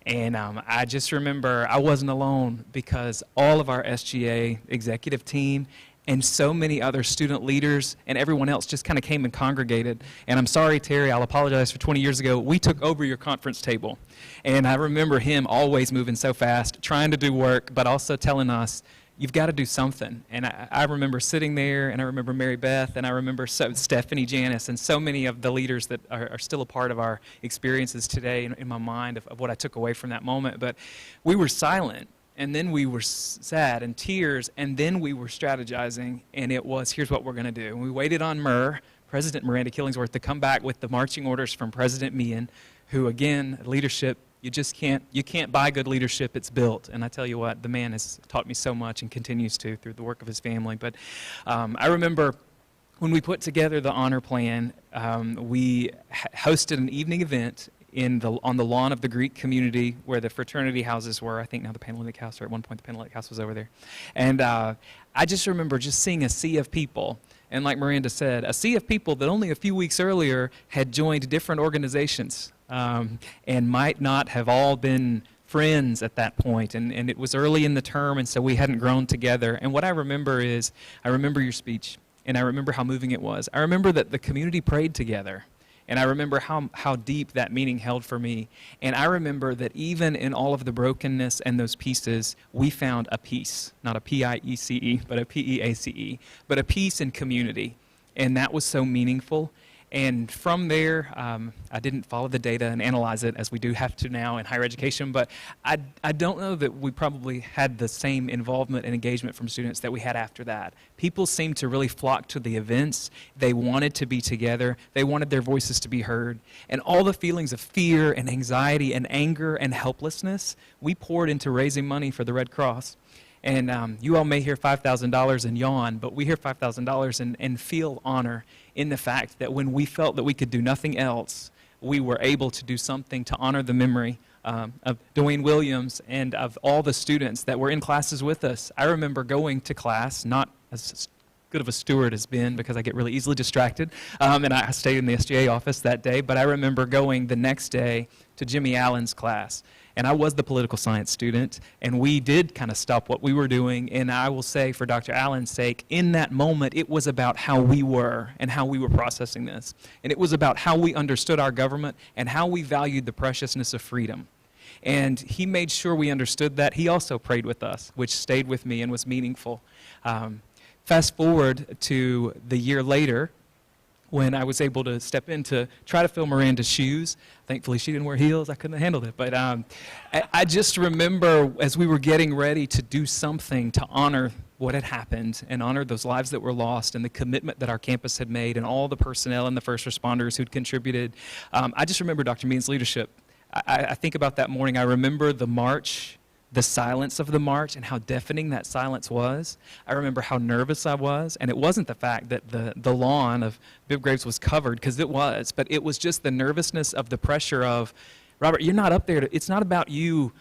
And I just remember I wasn't alone because all of our SGA executive team and so many other student leaders and everyone else just kind of came and congregated. And I'm sorry, Terry, I'll apologize for 20 years ago. We took over your conference table. And I remember him always moving so fast, trying to do work, but also telling us, you've got to do something. And I remember sitting there, and I remember Mary Beth, and I remember Stephanie Janice, and so many of the leaders that are still a part of our experiences today in my mind of what I took away from that moment. But we were silent, and then we were sad and tears, and then we were strategizing, and it was, here's what we're going to do. And we waited on President Miranda Killingsworth, to come back with the marching orders from President Meehan, who, again, leadership, you can't buy good leadership, it's built. And I tell you what, the man has taught me so much and continues to through the work of his family. But I remember when we put together the honor plan, we hosted an evening event on the lawn of the Greek community where the fraternity houses were. I think now the Panelists house, or at one point the Panelists house was over there. And I just remember just seeing a sea of people. And like Miranda said, a sea of people that only a few weeks earlier had joined different organizations and might not have all been friends at that point. And it was early in the term, and so we hadn't grown together. And what I remember is, I remember your speech, and I remember how moving it was. I remember that the community prayed together. And I remember how deep that meaning held for me. And I remember that even in all of the brokenness and those pieces, we found a peace. Not a P-I-E-C-E, but a P-E-A-C-E. But a peace in community. And that was so meaningful. And from there, I didn't follow the data and analyze it as we do have to now in higher education, but I don't know that we probably had the same involvement and engagement from students that we had after that. People seemed to really flock to the events. They wanted to be together. They wanted their voices to be heard. And all the feelings of fear and anxiety and anger and helplessness, we poured into raising money for the Red Cross. And you all may hear $5,000 and yawn, but we hear $5,000 and feel honor in the fact that when we felt that we could do nothing else, we were able to do something to honor the memory of Dwayne Williams and of all the students that were in classes with us. I remember going to class, not as good of a steward as Ben because I get really easily distracted, and I stayed in the SGA office that day, but I remember going the next day to Jimmy Allen's class. And I was the political science student, and we did kind of stop what we were doing. And I will say, for Dr. Allen's sake, in that moment, it was about how we were and how we were processing this. And it was about how we understood our government and how we valued the preciousness of freedom. And he made sure we understood that. He also prayed with us, which stayed with me and was meaningful. Fast forward to the year later, when I was able to step in to try to fill Miranda's shoes. Thankfully, she didn't wear heels. I couldn't have handled it. But I just remember as we were getting ready to do something to honor what had happened and honor those lives that were lost and the commitment that our campus had made and all the personnel and the first responders who'd contributed. I just remember Dr. Meehan's leadership. I think about that morning. I remember the march, the silence of the march and how deafening that silence was. I remember how nervous I was, and it wasn't the fact that the lawn of Bibb Graves was covered, because it was, but it was just the nervousness of the pressure of, Robert, you're not up there, it's not about you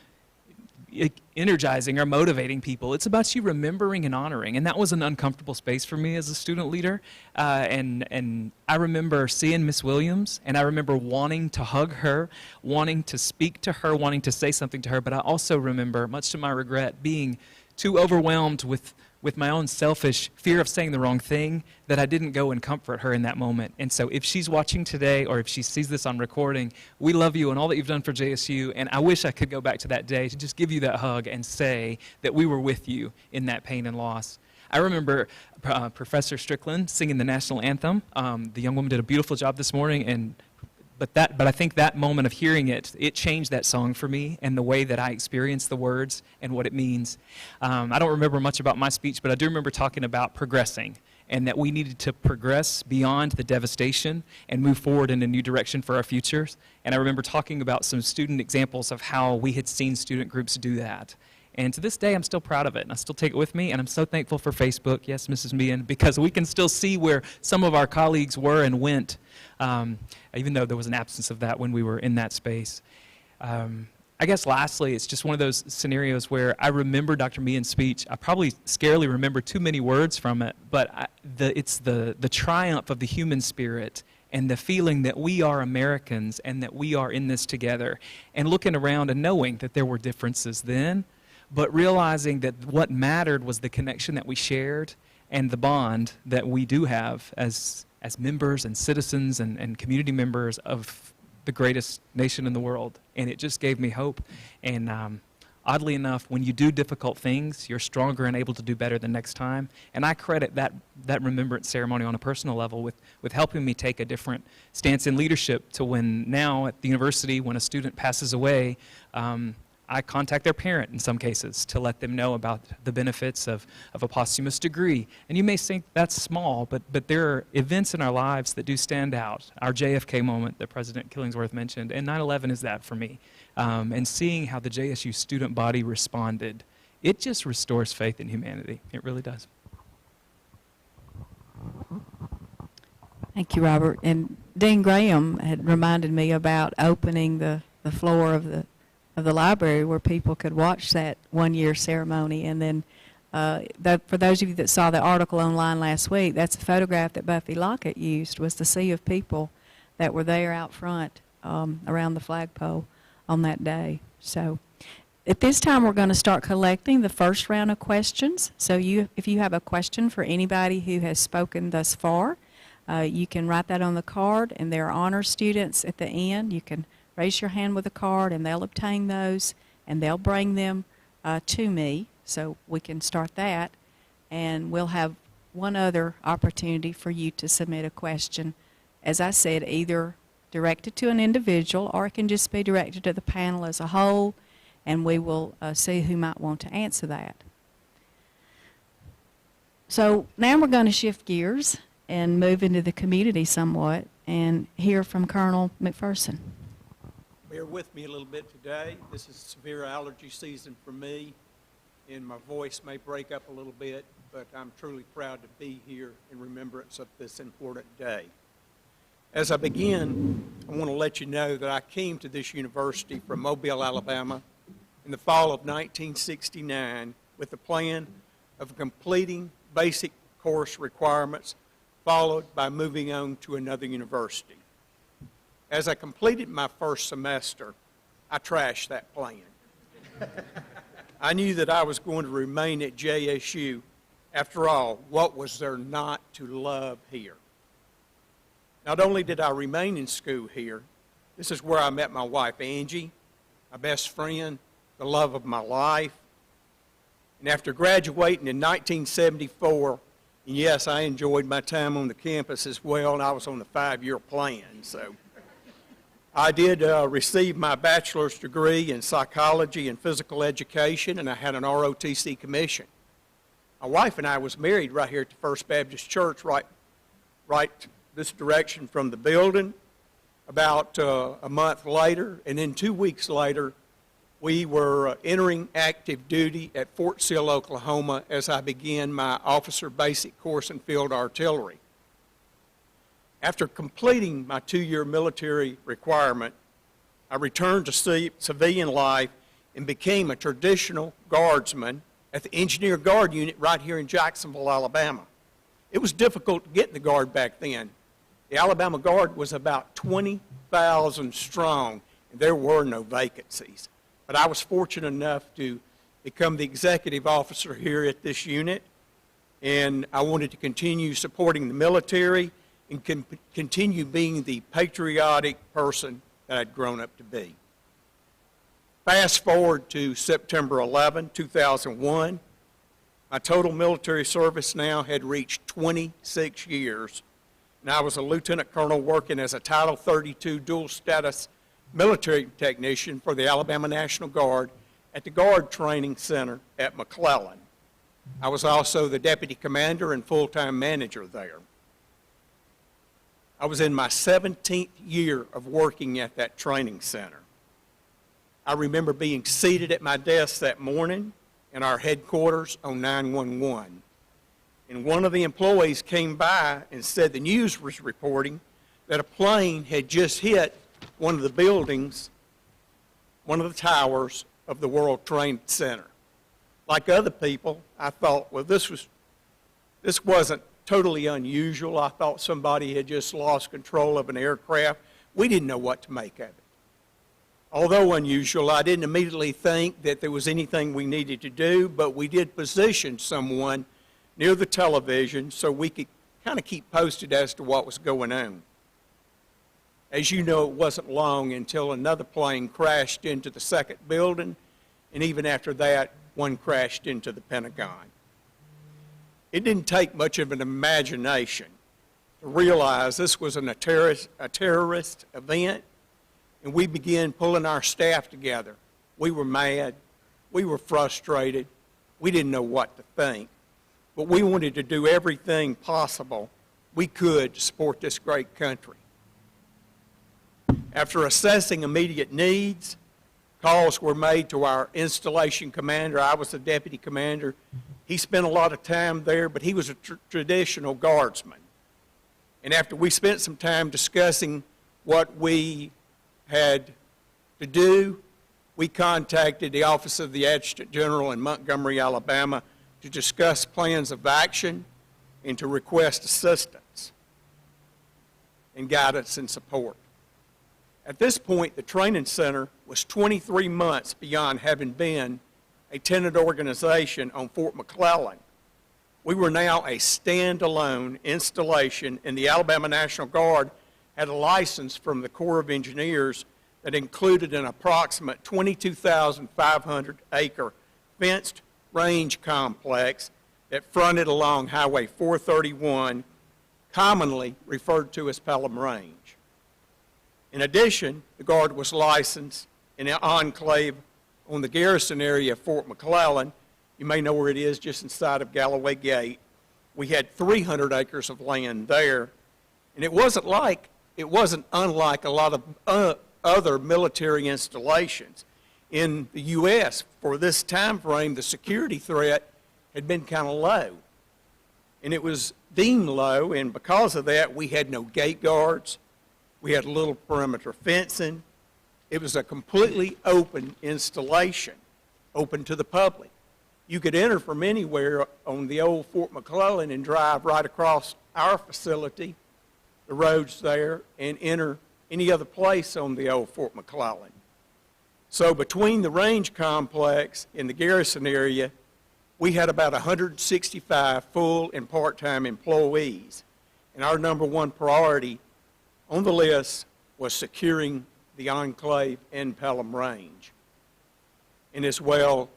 energizing or motivating people. It's about you remembering and honoring, and that was an uncomfortable space for me as a student leader. And I remember seeing Miss Williams, and I remember wanting to hug her, wanting to speak to her, wanting to say something to her. But I also remember, much to my regret, being too overwhelmed with my own selfish fear of saying the wrong thing that I didn't go and comfort her in that moment. And so if she's watching today or if she sees this on recording, we love you and all that you've done for JSU, and I wish I could go back to that day to just give you that hug and say that we were with you in that pain and loss. I remember Professor Strickland singing the national anthem. The young woman did a beautiful job this morning, but I think that moment of hearing it changed that song for me and the way that I experienced the words and what it means. I don't remember much about my speech, but I do remember talking about progressing and that we needed to progress beyond the devastation and move forward in a new direction for our futures. And I remember talking about some student examples of how we had seen student groups do that. And to this day, I'm still proud of it, and I still take it with me, and I'm so thankful for Facebook, yes, Mrs. Meehan, because we can still see where some of our colleagues were and went, even though there was an absence of that when we were in that space. I guess lastly, it's just one of those scenarios where I remember Dr. Meehan's speech. I probably scarcely remember too many words from it, but it's the triumph of the human spirit and the feeling that we are Americans and that we are in this together, and looking around and knowing that there were differences then, but realizing that what mattered was the connection that we shared and the bond that we do have as members and citizens and community members of the greatest nation in the world. And it just gave me hope. And oddly enough, when you do difficult things, you're stronger and able to do better the next time. And I credit that remembrance ceremony on a personal level with helping me take a different stance in leadership, to when now at the university, when a student passes away, I contact their parent in some cases to let them know about the benefits of a posthumous degree. And you may think that's small, but there are events in our lives that do stand out. Our JFK moment that President Killingsworth mentioned, and 9/11 is that for me. And seeing how the JSU student body responded, it just restores faith in humanity. It really does. Thank you, Robert. And Dean Graham had reminded me about opening the floor of the library where people could watch that one-year ceremony. And then for those of you that saw the article online last week, that's a photograph that Buffy Lockett used, was the sea of people that were there out front around the flagpole on that day. So at this time, we're going to start collecting the first round of questions. So if you have a question for anybody who has spoken thus far, you can write that on the card, and there are honor students at the end. You can raise your hand with a card, and they'll obtain those, and they'll bring them to me, so we can start that. And we'll have one other opportunity for you to submit a question, as I said, either directed to an individual, or it can just be directed to the panel as a whole, and we will see who might want to answer that. So now we're going to shift gears and move into the community somewhat and hear from Colonel McPherson. Bear with me a little bit today. This is severe allergy season for me, and my voice may break up a little bit, but I'm truly proud to be here in remembrance of this important day. As I begin, I want to let you know that I came to this university from Mobile, Alabama in the fall of 1969 with the plan of completing basic course requirements, followed by moving on to another university. As I completed my first semester, I trashed that plan. I knew that I was going to remain at JSU. After all, what was there not to love here? Not only did I remain in school here, this is where I met my wife, Angie, my best friend, the love of my life. And after graduating in 1974, and yes, I enjoyed my time on the campus as well, and I was on the 5-year plan, so I did receive my bachelor's degree in psychology and physical education, and I had an ROTC commission. My wife and I was married right here at the First Baptist Church, right this direction from the building. About a month later, and then 2 weeks later, we were entering active duty at Fort Sill, Oklahoma, as I began my officer basic course in field artillery. After completing my 2-year military requirement, I returned to civilian life and became a traditional guardsman at the Engineer Guard Unit right here in Jacksonville, Alabama. It was difficult to get in the Guard back then. The Alabama Guard was about 20,000 strong, and there were no vacancies. But I was fortunate enough to become the executive officer here at this unit, and I wanted to continue supporting the military and continue being the patriotic person that I'd grown up to be. Fast forward to September 11, 2001, my total military service now had reached 26 years, and I was a lieutenant colonel working as a Title 32 dual status military technician for the Alabama National Guard at the Guard Training Center at McClellan. I was also the deputy commander and full-time manager there. I was in my 17th year of working at that training center. I remember being seated at my desk that morning in our headquarters on 911. And one of the employees came by and said the news was reporting that a plane had just hit one of the buildings, one of the towers of the World Trade Center. Like other people, I thought, well, this wasn't totally unusual. I thought somebody had just lost control of an aircraft. We didn't know what to make of it. Although unusual, I didn't immediately think that there was anything we needed to do, but we did position someone near the television so we could kind of keep posted as to what was going on. As you know, it wasn't long until another plane crashed into the second building, and even after that, one crashed into the Pentagon. It didn't take much of an imagination to realize this was a terrorist event, and we began pulling our staff together. We were mad. We were frustrated. We didn't know what to think. But we wanted to do everything possible we could to support this great country. After assessing immediate needs, calls were made to our installation commander. I was the deputy commander. He spent a lot of time there, but he was a traditional guardsman. And after we spent some time discussing what we had to do, we contacted the Office of the Adjutant General in Montgomery, Alabama, to discuss plans of action and to request assistance and guidance and support. At this point, the training center was 23 months beyond having been a tenant organization on Fort McClellan. We were now a standalone installation, and the Alabama National Guard had a license from the Corps of Engineers that included an approximate 22,500-acre fenced range complex that fronted along Highway 431, commonly referred to as Pelham Range. In addition, the Guard was licensed in an enclave on the garrison area of Fort McClellan. You may know where it is, just inside of Galloway Gate. We had 300 acres of land there, and it wasn't unlike a lot of other military installations. In the U.S., for this time frame, the security threat had been kind of low. And it was deemed low, and because of that, we had no gate guards. We had little perimeter fencing. It was a completely open installation, open to the public. You could enter from anywhere on the old Fort McClellan and drive right across our facility, the roads there, and enter any other place on the old Fort McClellan. So between the range complex and the garrison area, we had about 165 full and part-time employees. And our number one priority on the list was securing the enclave in Pelham Range, and as well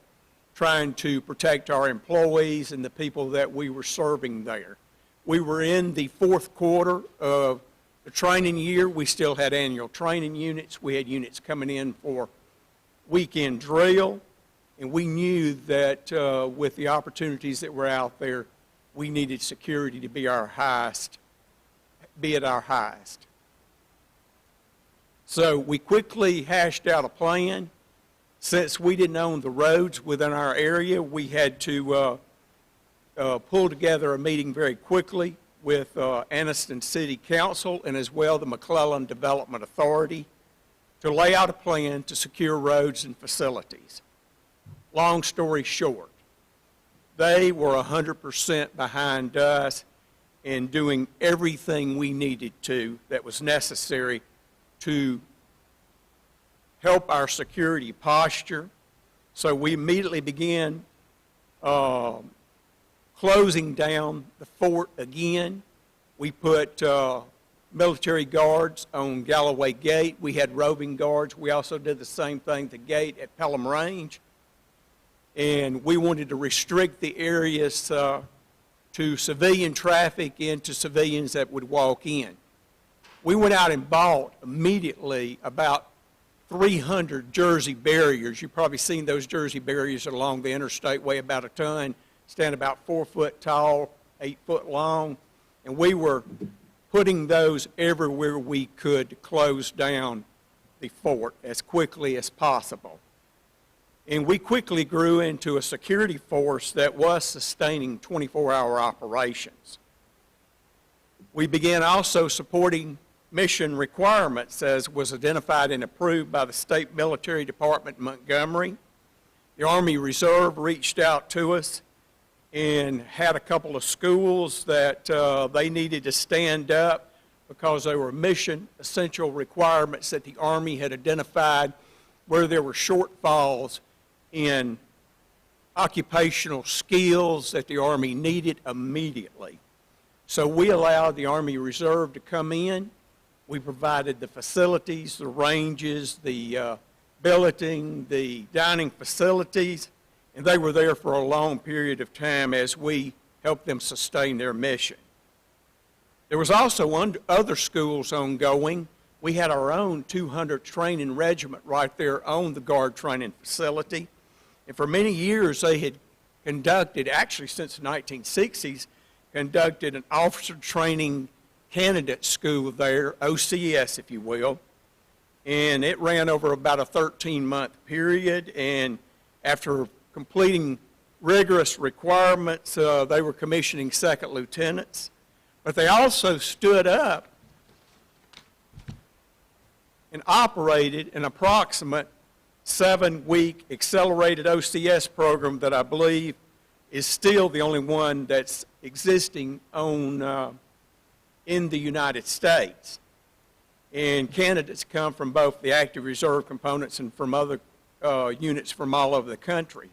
trying to protect our employees and the people that we were serving there. We were in the fourth quarter of the training year. We still had annual training units. We had units coming in for weekend drill, and we knew that with the opportunities that were out there, we needed security to be at our highest. So we quickly hashed out a plan. Since we didn't own the roads within our area, we had to pull together a meeting very quickly with Anniston City Council and as well the McClellan Development Authority to lay out a plan to secure roads and facilities. Long story short, they were 100% behind us in doing everything we needed to that was necessary to help our security posture. So we immediately began closing down the fort again. We put military guards on Galloway Gate. We had roving guards. We also did the same thing at the gate at Pelham Range. And we wanted to restrict the areas to civilian traffic and to civilians that would walk in. We went out and bought immediately about 300 Jersey barriers. You've probably seen those Jersey barriers along the interstate, weigh about a ton, stand about 4 foot tall, 8 foot long, and we were putting those everywhere we could to close down the fort as quickly as possible. And we quickly grew into a security force that was sustaining 24-hour operations. We began also supporting mission requirements as was identified and approved by the State Military Department in Montgomery. The Army Reserve reached out to us and had a couple of schools that they needed to stand up because they were mission essential requirements that the Army had identified where there were shortfalls in occupational skills that the Army needed immediately. So we allowed the Army Reserve to come in. We provided the facilities, the ranges, the billeting, the dining facilities, and they were there for a long period of time as we helped them sustain their mission. There was also other schools ongoing. We had our own 200 training regiment right there on the Guard training facility. And for many years they had conducted, actually since the 1960s, conducted an officer training candidate school there, OCS if you will. And it ran over about a 13-month period, and after completing rigorous requirements, they were commissioning second lieutenants. But they also stood up and operated an approximate 7-week accelerated OCS program that I believe is still the only one that's existing on, in the United States. And candidates come from both the active reserve components and from other units from all over the country.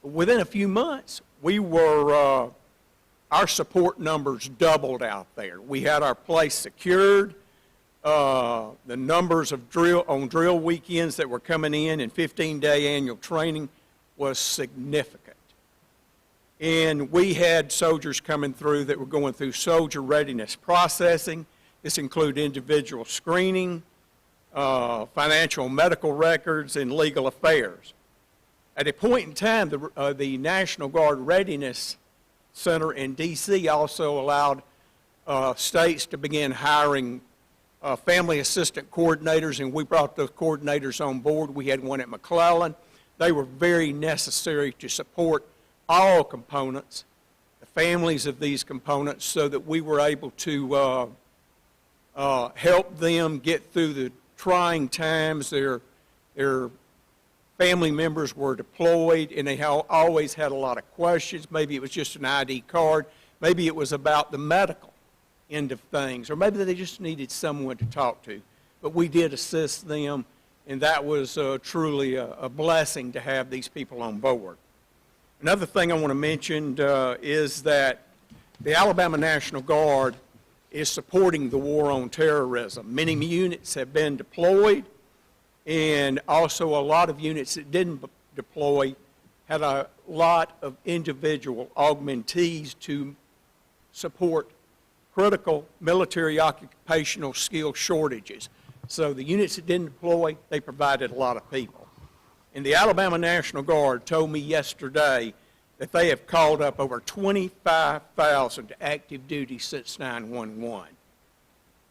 But within a few months, we were, our support numbers doubled out there. We had our place secured. The numbers of on drill weekends that were coming in and 15-day annual training was significant. And we had soldiers coming through that were going through soldier readiness processing. This included individual screening, financial and medical records, and legal affairs. At a point in time, the National Guard Readiness Center in D.C. also allowed states to begin hiring family assistant coordinators, and we brought those coordinators on board. We had one at McClellan. They were very necessary to support all components, the families of these components, so that we were able to help them get through the trying times. Their family members were deployed, and they always had a lot of questions. Maybe it was just an ID card. Maybe it was about the medical end of things, or maybe they just needed someone to talk to. But we did assist them, and that was truly a blessing to have these people on board. Another thing I want to mention is that the Alabama National Guard is supporting the war on terrorism. Many units have been deployed, and also a lot of units that didn't deploy had a lot of individual augmentees to support critical military occupational skill shortages. So the units that didn't deploy, they provided a lot of people. And the Alabama National Guard told me yesterday that they have called up over 25,000 to active duty since 9/11.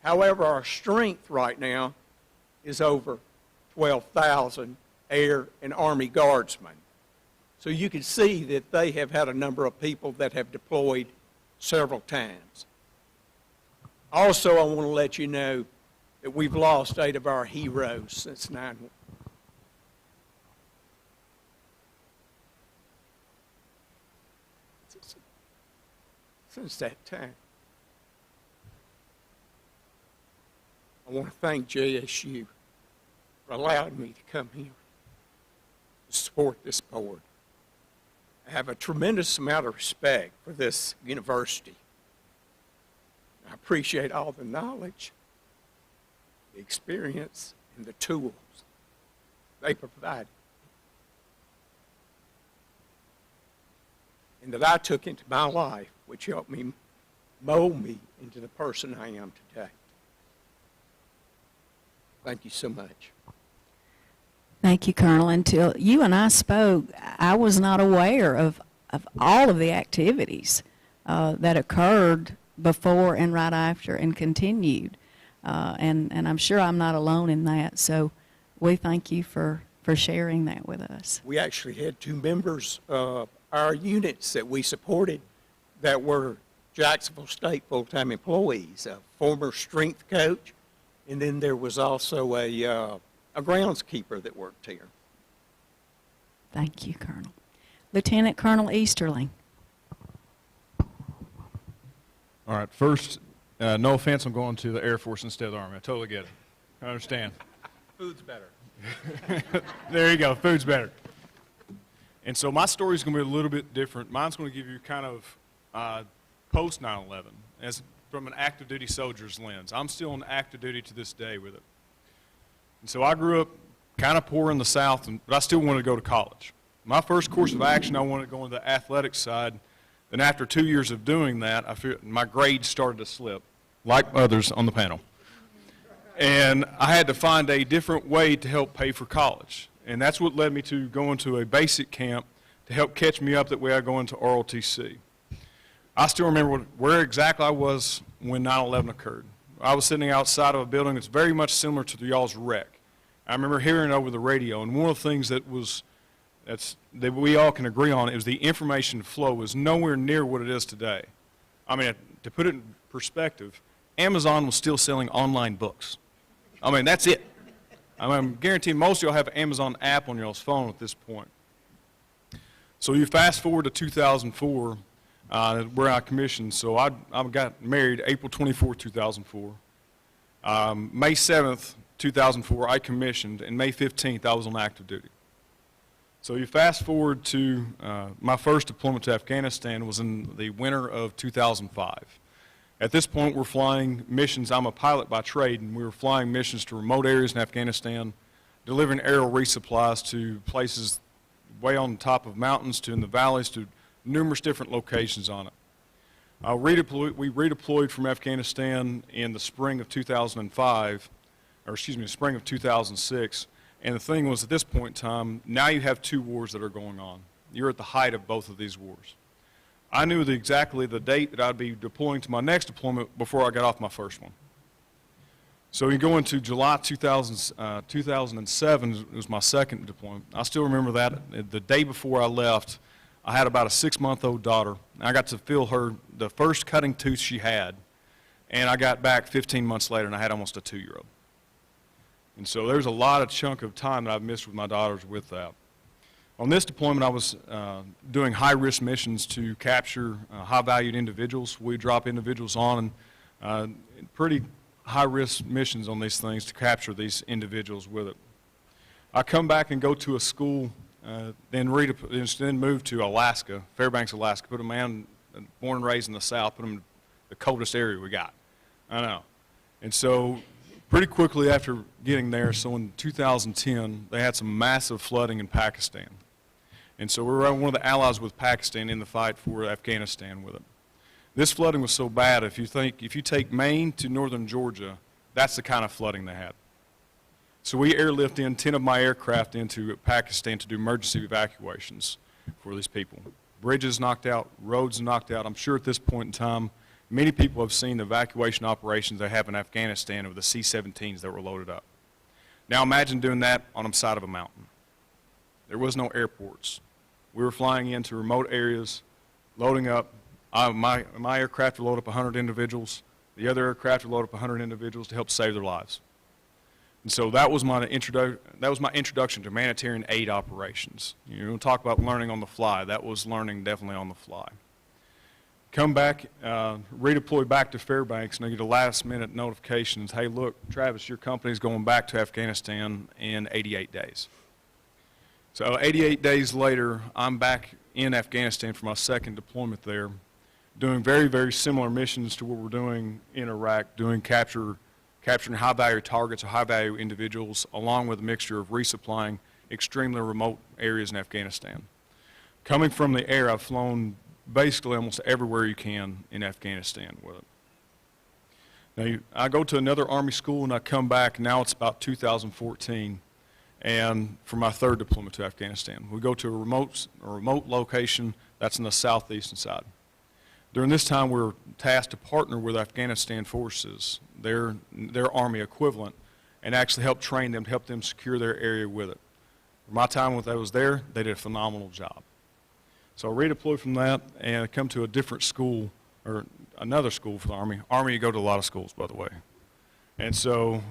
However, our strength right now is over 12,000 Air and Army Guardsmen. So you can see that they have had a number of people that have deployed several times. Also, I want to let you know that we've lost 8 of our heroes since 9/11. Since that time. I want to thank JSU for allowing me to come here to support this board. I have a tremendous amount of respect for this university. I appreciate all the knowledge, the experience, and the tools they provide, and that I took into my life, which helped me mold me into the person I am today. Thank you so much. Thank you, Colonel. Until you and I spoke, I was not aware of of all of the activities that occurred before and right after and continued. And I'm sure I'm not alone in that. So we thank you for sharing that with us. We actually had 2 members of our units that we supported that were Jacksonville State full-time employees, a former strength coach, and then there was also a groundskeeper that worked here. Thank you, Colonel. Lieutenant Colonel Easterling. All right, first, no offense, I'm going to the Air Force instead of the Army. I totally get it. I understand. Food's better. There you go, food's better. And so my story is going to be a little bit different. Mine's going to give you kind of post 9/11, as from an active duty soldier's lens. I'm still on active duty to this day with it. And so I grew up kind of poor in the South, but I still wanted to go to college. My first course of action, I wanted to go into the athletic side. Then after 2 years of doing that, I feel my grades started to slip, like others on the panel. And I had to find a different way to help pay for college. And that's what led me to go into a basic camp to help catch me up that way I go into ROTC. I still remember where exactly I was when 9/11 occurred. I was sitting outside of a building that's very much similar to y'all's wreck. I remember hearing it over the radio, and one of the things that we all can agree on is the information flow was nowhere near what it is today. I mean, to put it in perspective, Amazon was still selling online books. I mean, that's it. I mean, I'm guaranteeing most of y'all have an Amazon app on y'all's phone at this point. So you fast forward to 2004, where I commissioned. So I got married April 24, 2004. May 7th, 2004, I commissioned, and May 15th, I was on active duty. So you fast forward to my first deployment to Afghanistan was in the winter of 2005. At this point, we're flying missions. I'm a pilot by trade, and we were flying missions to remote areas in Afghanistan, delivering aerial resupplies to places way on the top of mountains, to in the valleys, to numerous different locations on it. We redeployed from Afghanistan in the spring of 2005, or excuse me, spring of 2006. And the thing was, at this point in time, now you have 2 wars that are going on. You're at the height of both of these wars. I knew exactly the date that I'd be deploying to my next deployment before I got off my first one. So you go into July 2007 was my second deployment. I still remember that. The day before I left, I had about a 6-month-old daughter. I got to feel her, the first cutting tooth she had, and I got back 15 months later, and I had almost a 2-year-old. And so there's a lot of chunk of time that I've missed with my daughters with that. On this deployment, I was doing high-risk missions to capture high-valued individuals. We drop individuals on, and pretty high-risk missions on these things to capture these individuals with it. I come back and go to a school, then move to Alaska, Fairbanks, Alaska, put a man born and raised in the South, put him in the coldest area we got. I know. And so pretty quickly after getting there, so in 2010, they had some massive flooding in Pakistan. And so we were one of the allies with Pakistan in the fight for Afghanistan with it. This flooding was so bad, if you take Maine to northern Georgia, that's the kind of flooding they had. So we airlifted in 10 of my aircraft into Pakistan to do emergency evacuations for these people. Bridges knocked out, roads knocked out. I'm sure at this point in time, many people have seen the evacuation operations they have in Afghanistan of the C-17s that were loaded up. Now imagine doing that on the side of a mountain. There was no airports. We were flying into remote areas, loading up. My aircraft would load up 100 individuals. The other aircraft would load up 100 individuals to help save their lives. And so that was my introduction to humanitarian aid operations. You know, talk about learning on the fly. That was learning definitely on the fly. Come back, redeploy back to Fairbanks, and I get a last-minute notification. Hey, look, Travis, your company's going back to Afghanistan in 88 days. So 88 days later, I'm back in Afghanistan for my second deployment there, doing very, very similar missions to what we're doing in Iraq, doing capturing high-value targets or high-value individuals, along with a mixture of resupplying extremely remote areas in Afghanistan. Coming from the air, I've flown basically almost everywhere you can in Afghanistan with it. Now, I go to another Army school, and I come back. Now it's about 2014. And for my third deployment to Afghanistan, we go to a remote location That's in the southeastern side. During this time, we were tasked to partner with Afghanistan forces, their Army equivalent, and actually help train them, to help them secure their area with it. For my time when I was there, they did a phenomenal job. So I redeployed from that and come to a different school, or another school for the Army. Army, you go to a lot of schools, by the way. And so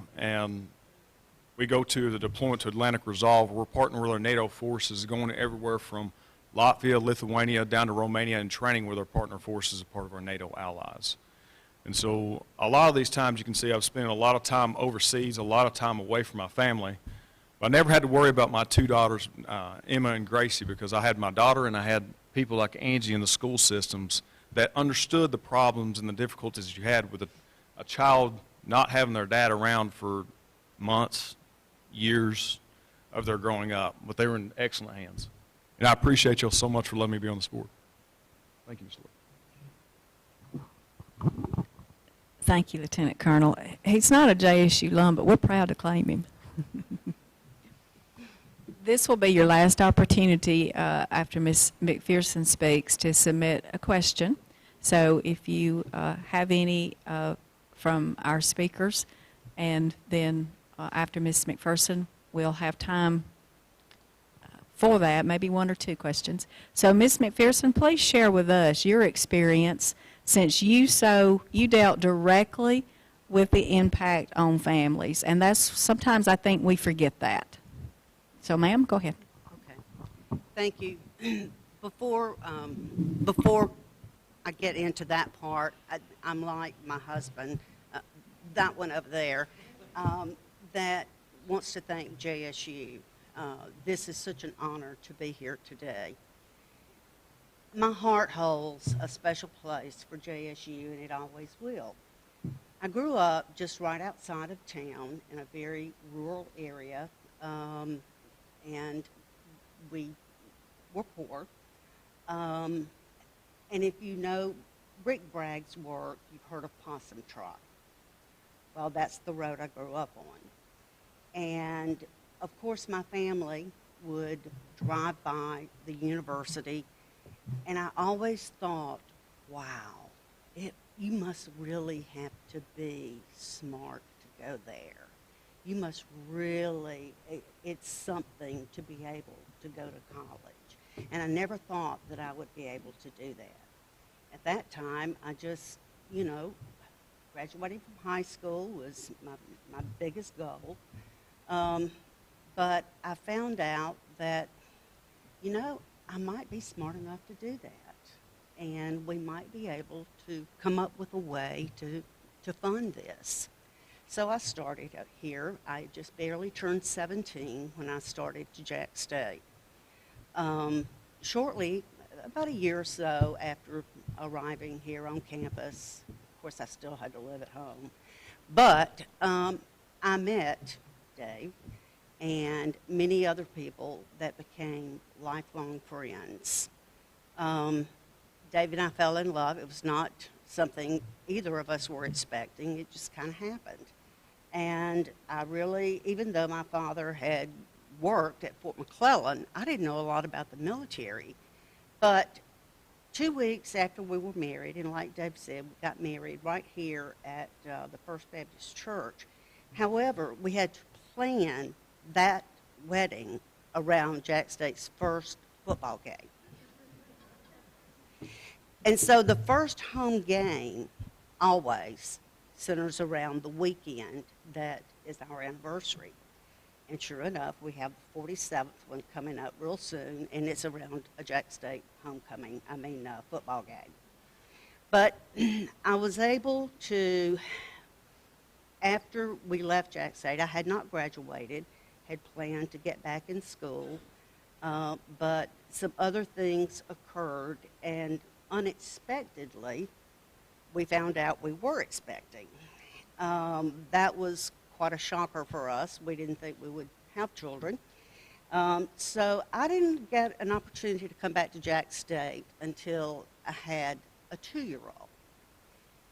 we go to the deployment to Atlantic Resolve. We're partnering with our NATO forces, going everywhere from Latvia, Lithuania, down to Romania, and training with our partner forces as part of our NATO allies. And so a lot of these times, you can see I've spent a lot of time overseas, a lot of time away from my family. But I never had to worry about my two daughters, Emma and Gracie, because I had my daughter and I had people like Angie in the school systems that understood the problems and the difficulties you had with a child not having their dad around for months, years of their growing up. But they were in excellent hands. And I appreciate y'all so much for letting me be on this board. Thank you, Mr. Lord. Thank you, Lieutenant Colonel. He's not a JSU alum, but we're proud to claim him. This will be your last opportunity after Ms. McPherson speaks to submit a question. So if you have any from our speakers, and then after Ms. McPherson, we'll have time for that, maybe one or two questions. So Ms. McPherson, please share with us your experience, since you dealt directly with the impact on families, and that's sometimes I think we forget that. So ma'am, go ahead. Okay, thank you. Before I get into that part, I'm like my husband, that one over there, that wants to thank JSU. This is such an honor to be here today. My heart holds a special place for JSU, and it always will. I grew up just right outside of town in a very rural area, and we were poor. And if you know Rick Bragg's work, you've heard of Possum Trot. Well, that's the road I grew up on. And of course, my family would drive by the university, and I always thought, wow, you must really have to be smart to go there. You must really, it's something to be able to go to college. And I never thought that I would be able to do that. At that time, I just, graduating from high school was my biggest goal. But I found out that, I might be smart enough to do that. And we might be able to come up with a way to fund this. So I started out here. I just barely turned 17 when I started to Jack State. Shortly, about a year or so after arriving here on campus, of course I still had to live at home, but I met Dave and many other people that became lifelong friends. Dave and I fell in love. It was not something either of us were expecting. It just kind of happened. And I really, even though my father had worked at Fort McClellan, I didn't know a lot about the military. But 2 weeks after we were married, and like Dave said, we got married right here at the First Baptist Church. However, we had to plan that wedding around Jack State's first football game. And so the first home game always centers around the weekend that is our anniversary. And sure enough, we have the 47th one coming up real soon, and it's around a Jack State football game. But I was able to, after we left Jack State, I had not graduated, had planned to get back in school, but some other things occurred, and unexpectedly, we found out we were expecting. That was quite a shocker for us. We didn't think we would have children. So I didn't get an opportunity to come back to Jack State until I had a 2-year-old.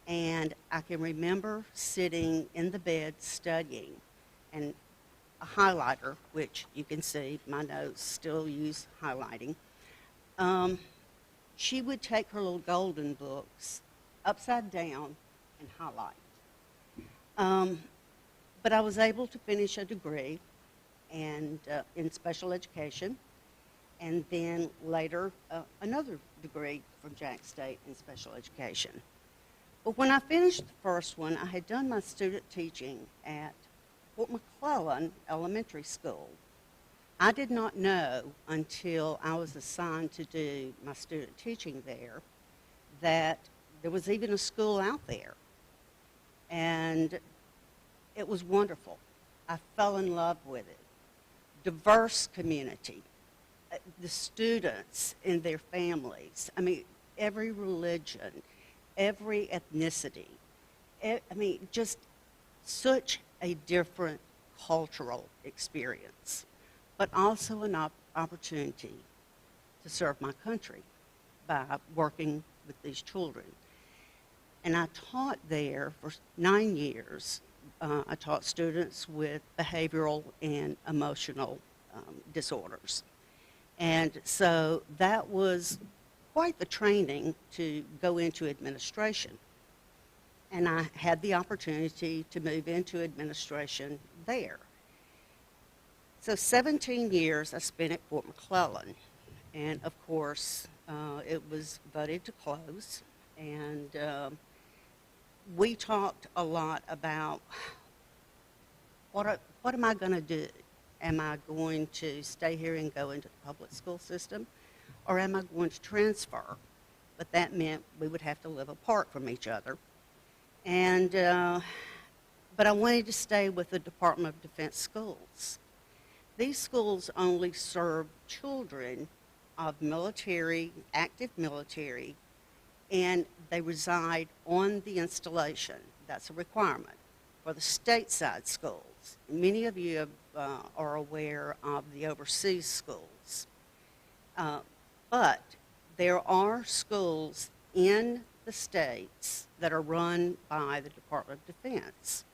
And I can remember sitting in the bed studying, and a highlighter, which you can see, my notes still use highlighting. she would take her little golden books upside down and highlight. But I was able to finish a degree and in special education, and then later another degree from Jack State in special education. But when I finished the first one, I had done my student teaching at Fort McClellan Elementary School. I did not know until I was assigned to do my student teaching there that there was even a school out there. And it was wonderful. I fell in love with it. Diverse community. The students and their families. I mean, every religion, every ethnicity. I mean, just such a different cultural experience, but also an opportunity to serve my country by working with these children. And I taught there for 9 years. I taught students with behavioral and emotional disorders. And so that was quite the training to go into administration. And I had the opportunity to move into administration there. So 17 years I spent at Fort McClellan. And of course, it was voted to close. And we talked a lot about what am I going to do? Am I going to stay here and go into the public school system, or am I going to transfer? But that meant we would have to live apart from each other. And but I wanted to stay with the Department of Defense schools. These schools only serve children of military, active military, and they reside on the installation. That's a requirement for the stateside schools. Many of you are aware of the overseas schools. But there are schools in the states that are run by the Department of Defense.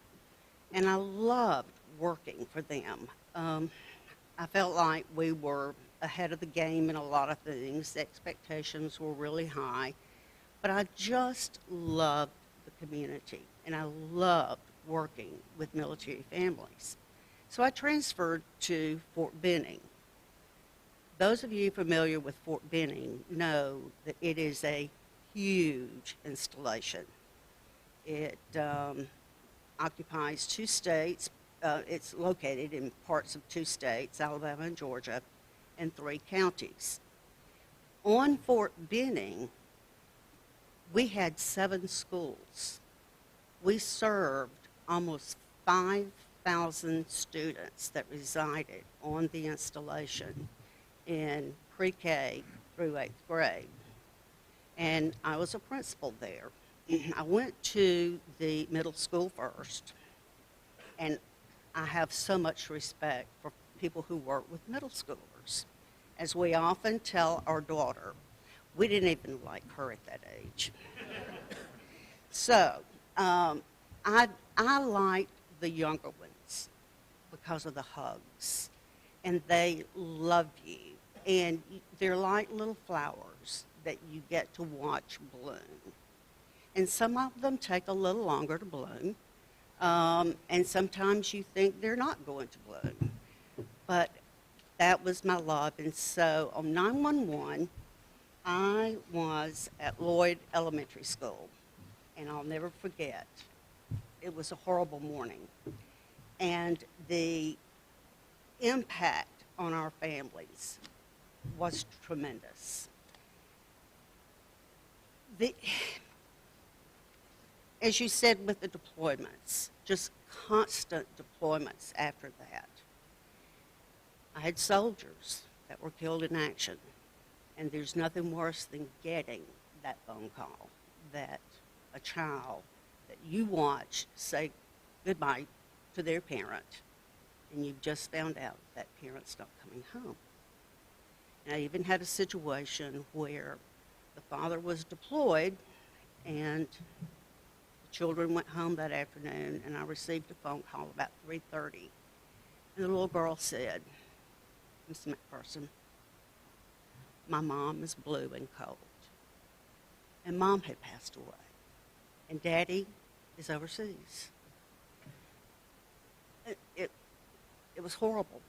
And I loved working for them. I felt like we were ahead of the game in a lot of things. The expectations were really high. But I just loved the community, and I loved working with military families. So I transferred to Fort Benning. Those of you familiar with Fort Benning know that it is a huge installation. It occupies 2 states. It's located in parts of 2 states, Alabama and Georgia, and 3 counties. On Fort Benning, we had 7 schools. We served almost 5,000 students that resided on the installation in pre-K through 8th grade. And I was a principal there. I went to the middle school first, and I have so much respect for people who work with middle schoolers. As we often tell our daughter, we didn't even like her at that age. So I liked the younger ones because of the hugs, and they love you, and they're like little flowers that you get to watch bloom. And some of them take a little longer to bloom, and sometimes you think they're not going to bloom. But that was my love. And so on 9/11, I was at Lloyd Elementary School, and I'll never forget. It was a horrible morning, and the impact on our families was tremendous. As you said with the deployments, just constant deployments after that. I had soldiers that were killed in action, and there's nothing worse than getting that phone call that a child that you watch say goodbye to their parent, and you've just found out that parent's not coming home. And I even had a situation where the father was deployed, and the children went home that afternoon, and I received a phone call about 3:30, and the little girl said, "Mr. McPherson, my mom is blue and cold. and Mom had passed away, and Daddy is overseas. It was horrible,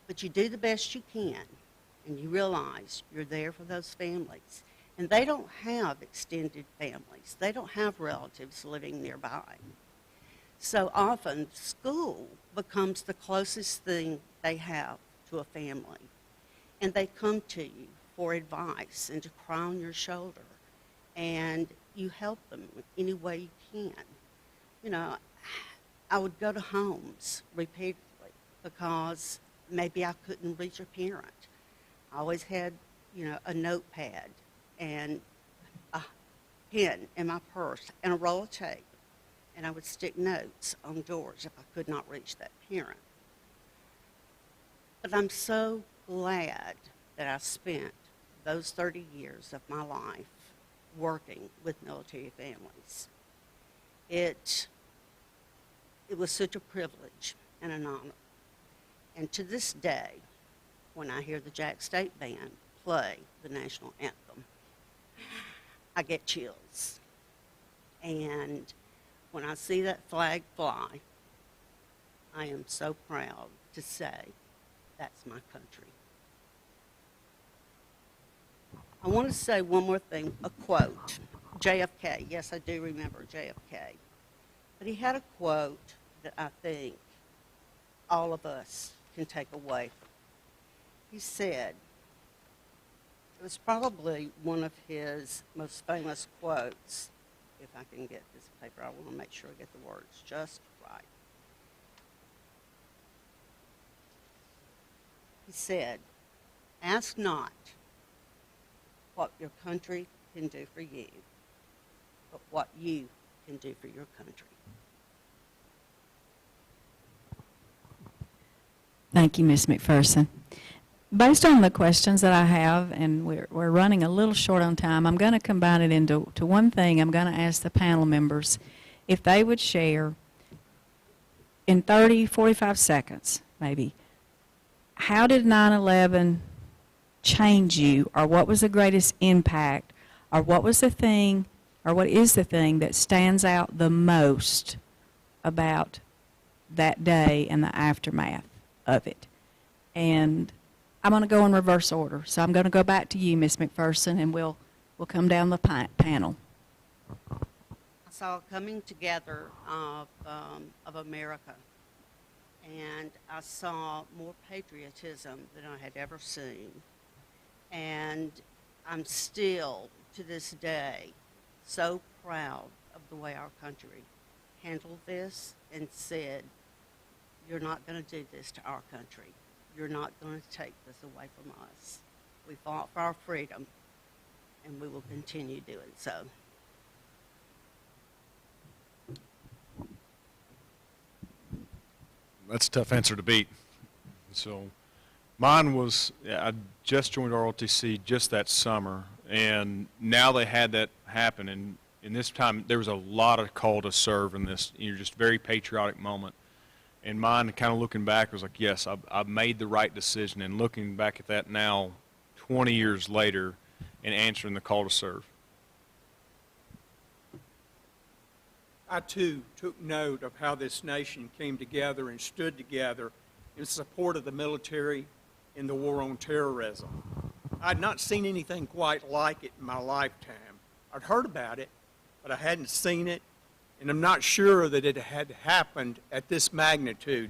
but you do the best you can, and you realize you're there for those families. And they don't have extended families. They don't have relatives living nearby. So often, school becomes the closest thing they have to a family. And they come to you for advice and to cry on your shoulder. And you help them any way you can. You know, I would go to homes repeatedly because maybe I couldn't reach a parent. I always had, you know, a notepad and a pen in my purse and a roll of tape. And I would stick notes on doors if I could not reach that parent. But I'm so glad that I spent those 30 years of my life working with military families. It was such a privilege and an honor. And to this day, when I hear the Jack State Band play the national anthem, I get chills. And when I see that flag fly, I am so proud to say that's my country. I want to say one more thing, a quote. JFK, yes, I do remember JFK. But he had a quote that I think all of us can take away. He said, it was probably one of his most famous quotes. If I can get this paper, I want to make sure I get the words just right. He said, ask not what your country can do for you, but what you can do for your country. Thank you, Ms. McPherson. Based on the questions that I have, and we're running a little short on time, I'm going to combine it into one thing. I'm going to ask the panel members if they would share in 30, 45 seconds, maybe, how did 9/11 change you, or what was the greatest impact, or what was the thing, or what is the thing that stands out the most about that day and the aftermath of it? And I'm going to go in reverse order. So I'm going to go back to you, Ms. McPherson, and we'll come down the panel. I saw a coming together of America, and I saw more patriotism than I had ever seen. And I'm still, to this day, so proud of the way our country handled this and said, you're not going to do this to our country. You're not going to take this away from us. We fought for our freedom, and we will continue doing so. That's a tough answer to beat. So mine was, I just joined ROTC just that summer, and now they had that happen, and in this time there was a lot of call to serve in this, just very patriotic moment. And mine, kind of looking back, was like, yes, I've made the right decision. And looking back at that now, 20 years later, and answering the call to serve. I, too, took note of how this nation came together and stood together in support of the military in the war on terrorism. I'd not seen anything quite like it in my lifetime. I'd heard about it, but I hadn't seen it. And I'm not sure that it had happened at this magnitude,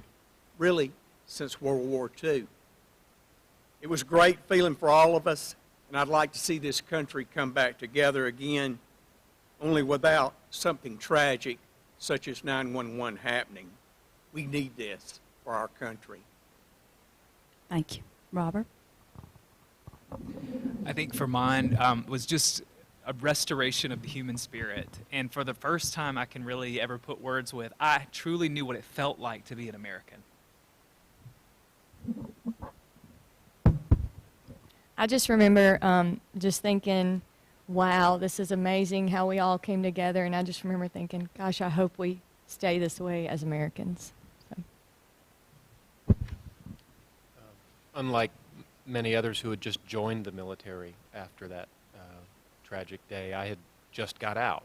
really, since World War II. It was a great feeling for all of us, and I'd like to see this country come back together again, only without something tragic such as 9/11 happening. We need this for our country. Thank you. Robert? I think for mine was just a restoration of the human spirit. And for the first time I can really ever put words with, I truly knew what it felt like to be an American. I just remember just thinking, wow, this is amazing how we all came together. And I just remember thinking, gosh, I hope we stay this way as Americans. So. Unlike many others who had just joined the military after that tragic day, I had just got out.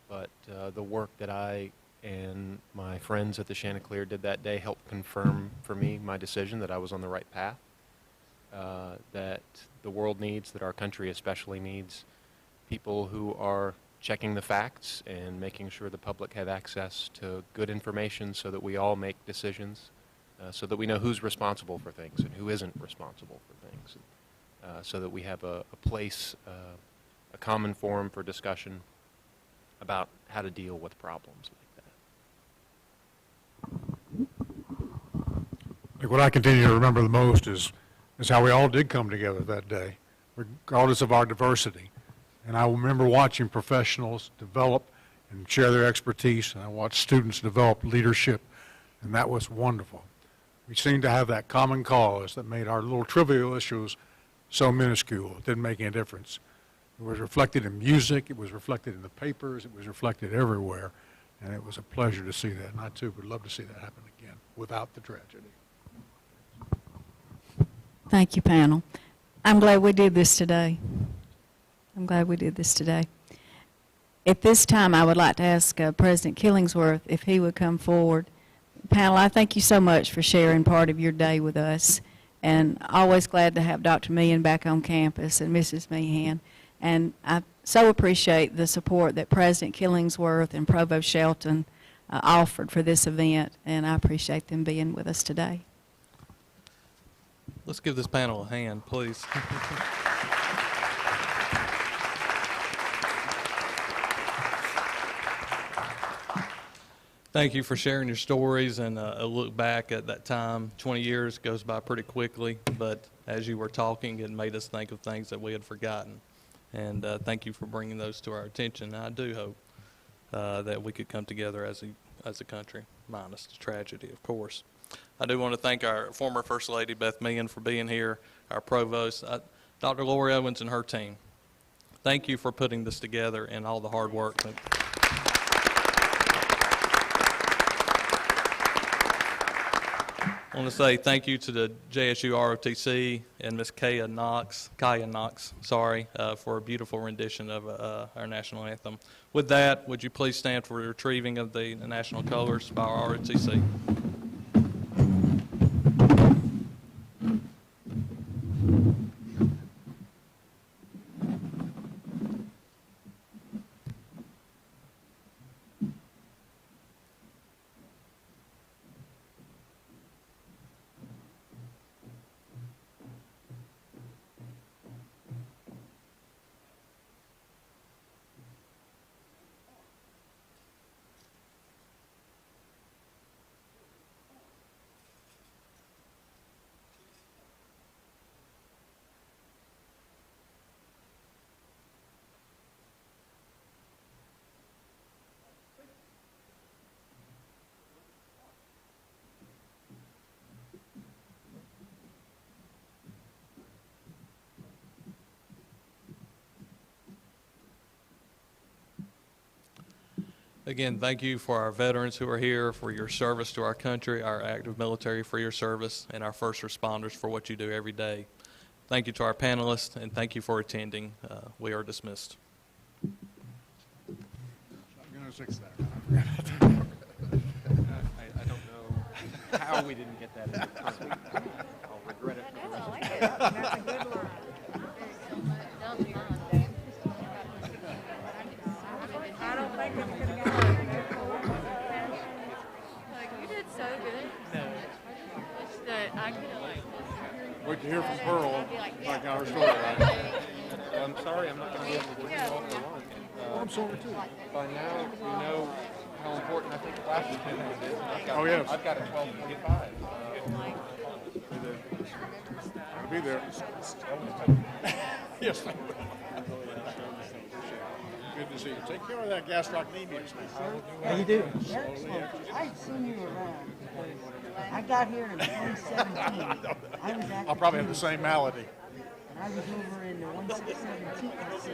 But the work that I and my friends at the Chanticleer did that day helped confirm for me my decision that I was on the right path, that the world needs, that our country especially needs, people who are checking the facts and making sure the public have access to good information so that we all make decisions, so that we know who's responsible for things and who isn't responsible for things, so that we have a place, a common forum for discussion about how to deal with problems like that. What I continue to remember the most is how we all did come together that day, regardless of our diversity. And I remember watching professionals develop and share their expertise, and I watched students develop leadership, and that was wonderful. We seemed to have that common cause that made our little trivial issues so minuscule. It didn't make any difference. It was reflected in music, it was reflected in the papers, it was reflected everywhere, and it was a pleasure to see that. And I, too, would love to see that happen again without the tragedy. Thank you, panel. I'm glad we did this today. I'm glad we did this today. At this time, I would like to ask President Killingsworth if he would come forward. Panel, I thank you so much for sharing part of your day with us, and always glad to have Dr. Meehan back on campus and Mrs. Meehan. And I so appreciate the support that President Killingsworth and Provost Shelton offered for this event, and I appreciate them being with us today. Let's give this panel a hand, please. Thank you for sharing your stories, and a look back at that time. 20 years goes by pretty quickly, but as you were talking, it made us think of things that we had forgotten. And thank you for bringing those to our attention. I do hope that we could come together as a country, minus the tragedy, of course. I do want to thank our former First Lady, Beth Meehan, for being here, our provost, Dr. Lori Owens and her team. Thank you for putting this together and all the hard work. I want to say thank you to the JSU ROTC and Ms. Kaya Knox, for a beautiful rendition of our national anthem. With that, would you please stand for the retrieving of the national colors by our ROTC? Again, thank you for our veterans who are here, for your service to our country, our active military for your service, and our first responders for what you do every day. Thank you to our panelists, and thank you for attending. We are dismissed. I'm going to fix that. I don't know how we didn't get that in because I'll regret it. I like it. That's a good line. I don't think it's going to go. Like, you did so good. No. That I could like. Wait to hear from Pearl. I got her story right. I'm sorry, I'm not going to be able to do it all for one. I'm sorry too. By now, you know how important I think class attendance is. Oh, yes. I've got a 12:45. I'll be there. Yes, I will. Good to see you. Take care of that gastrocnemius. How you doing? I've seen you around. I got here in 2017. I'll probably have the same malady. I was over in the 1617.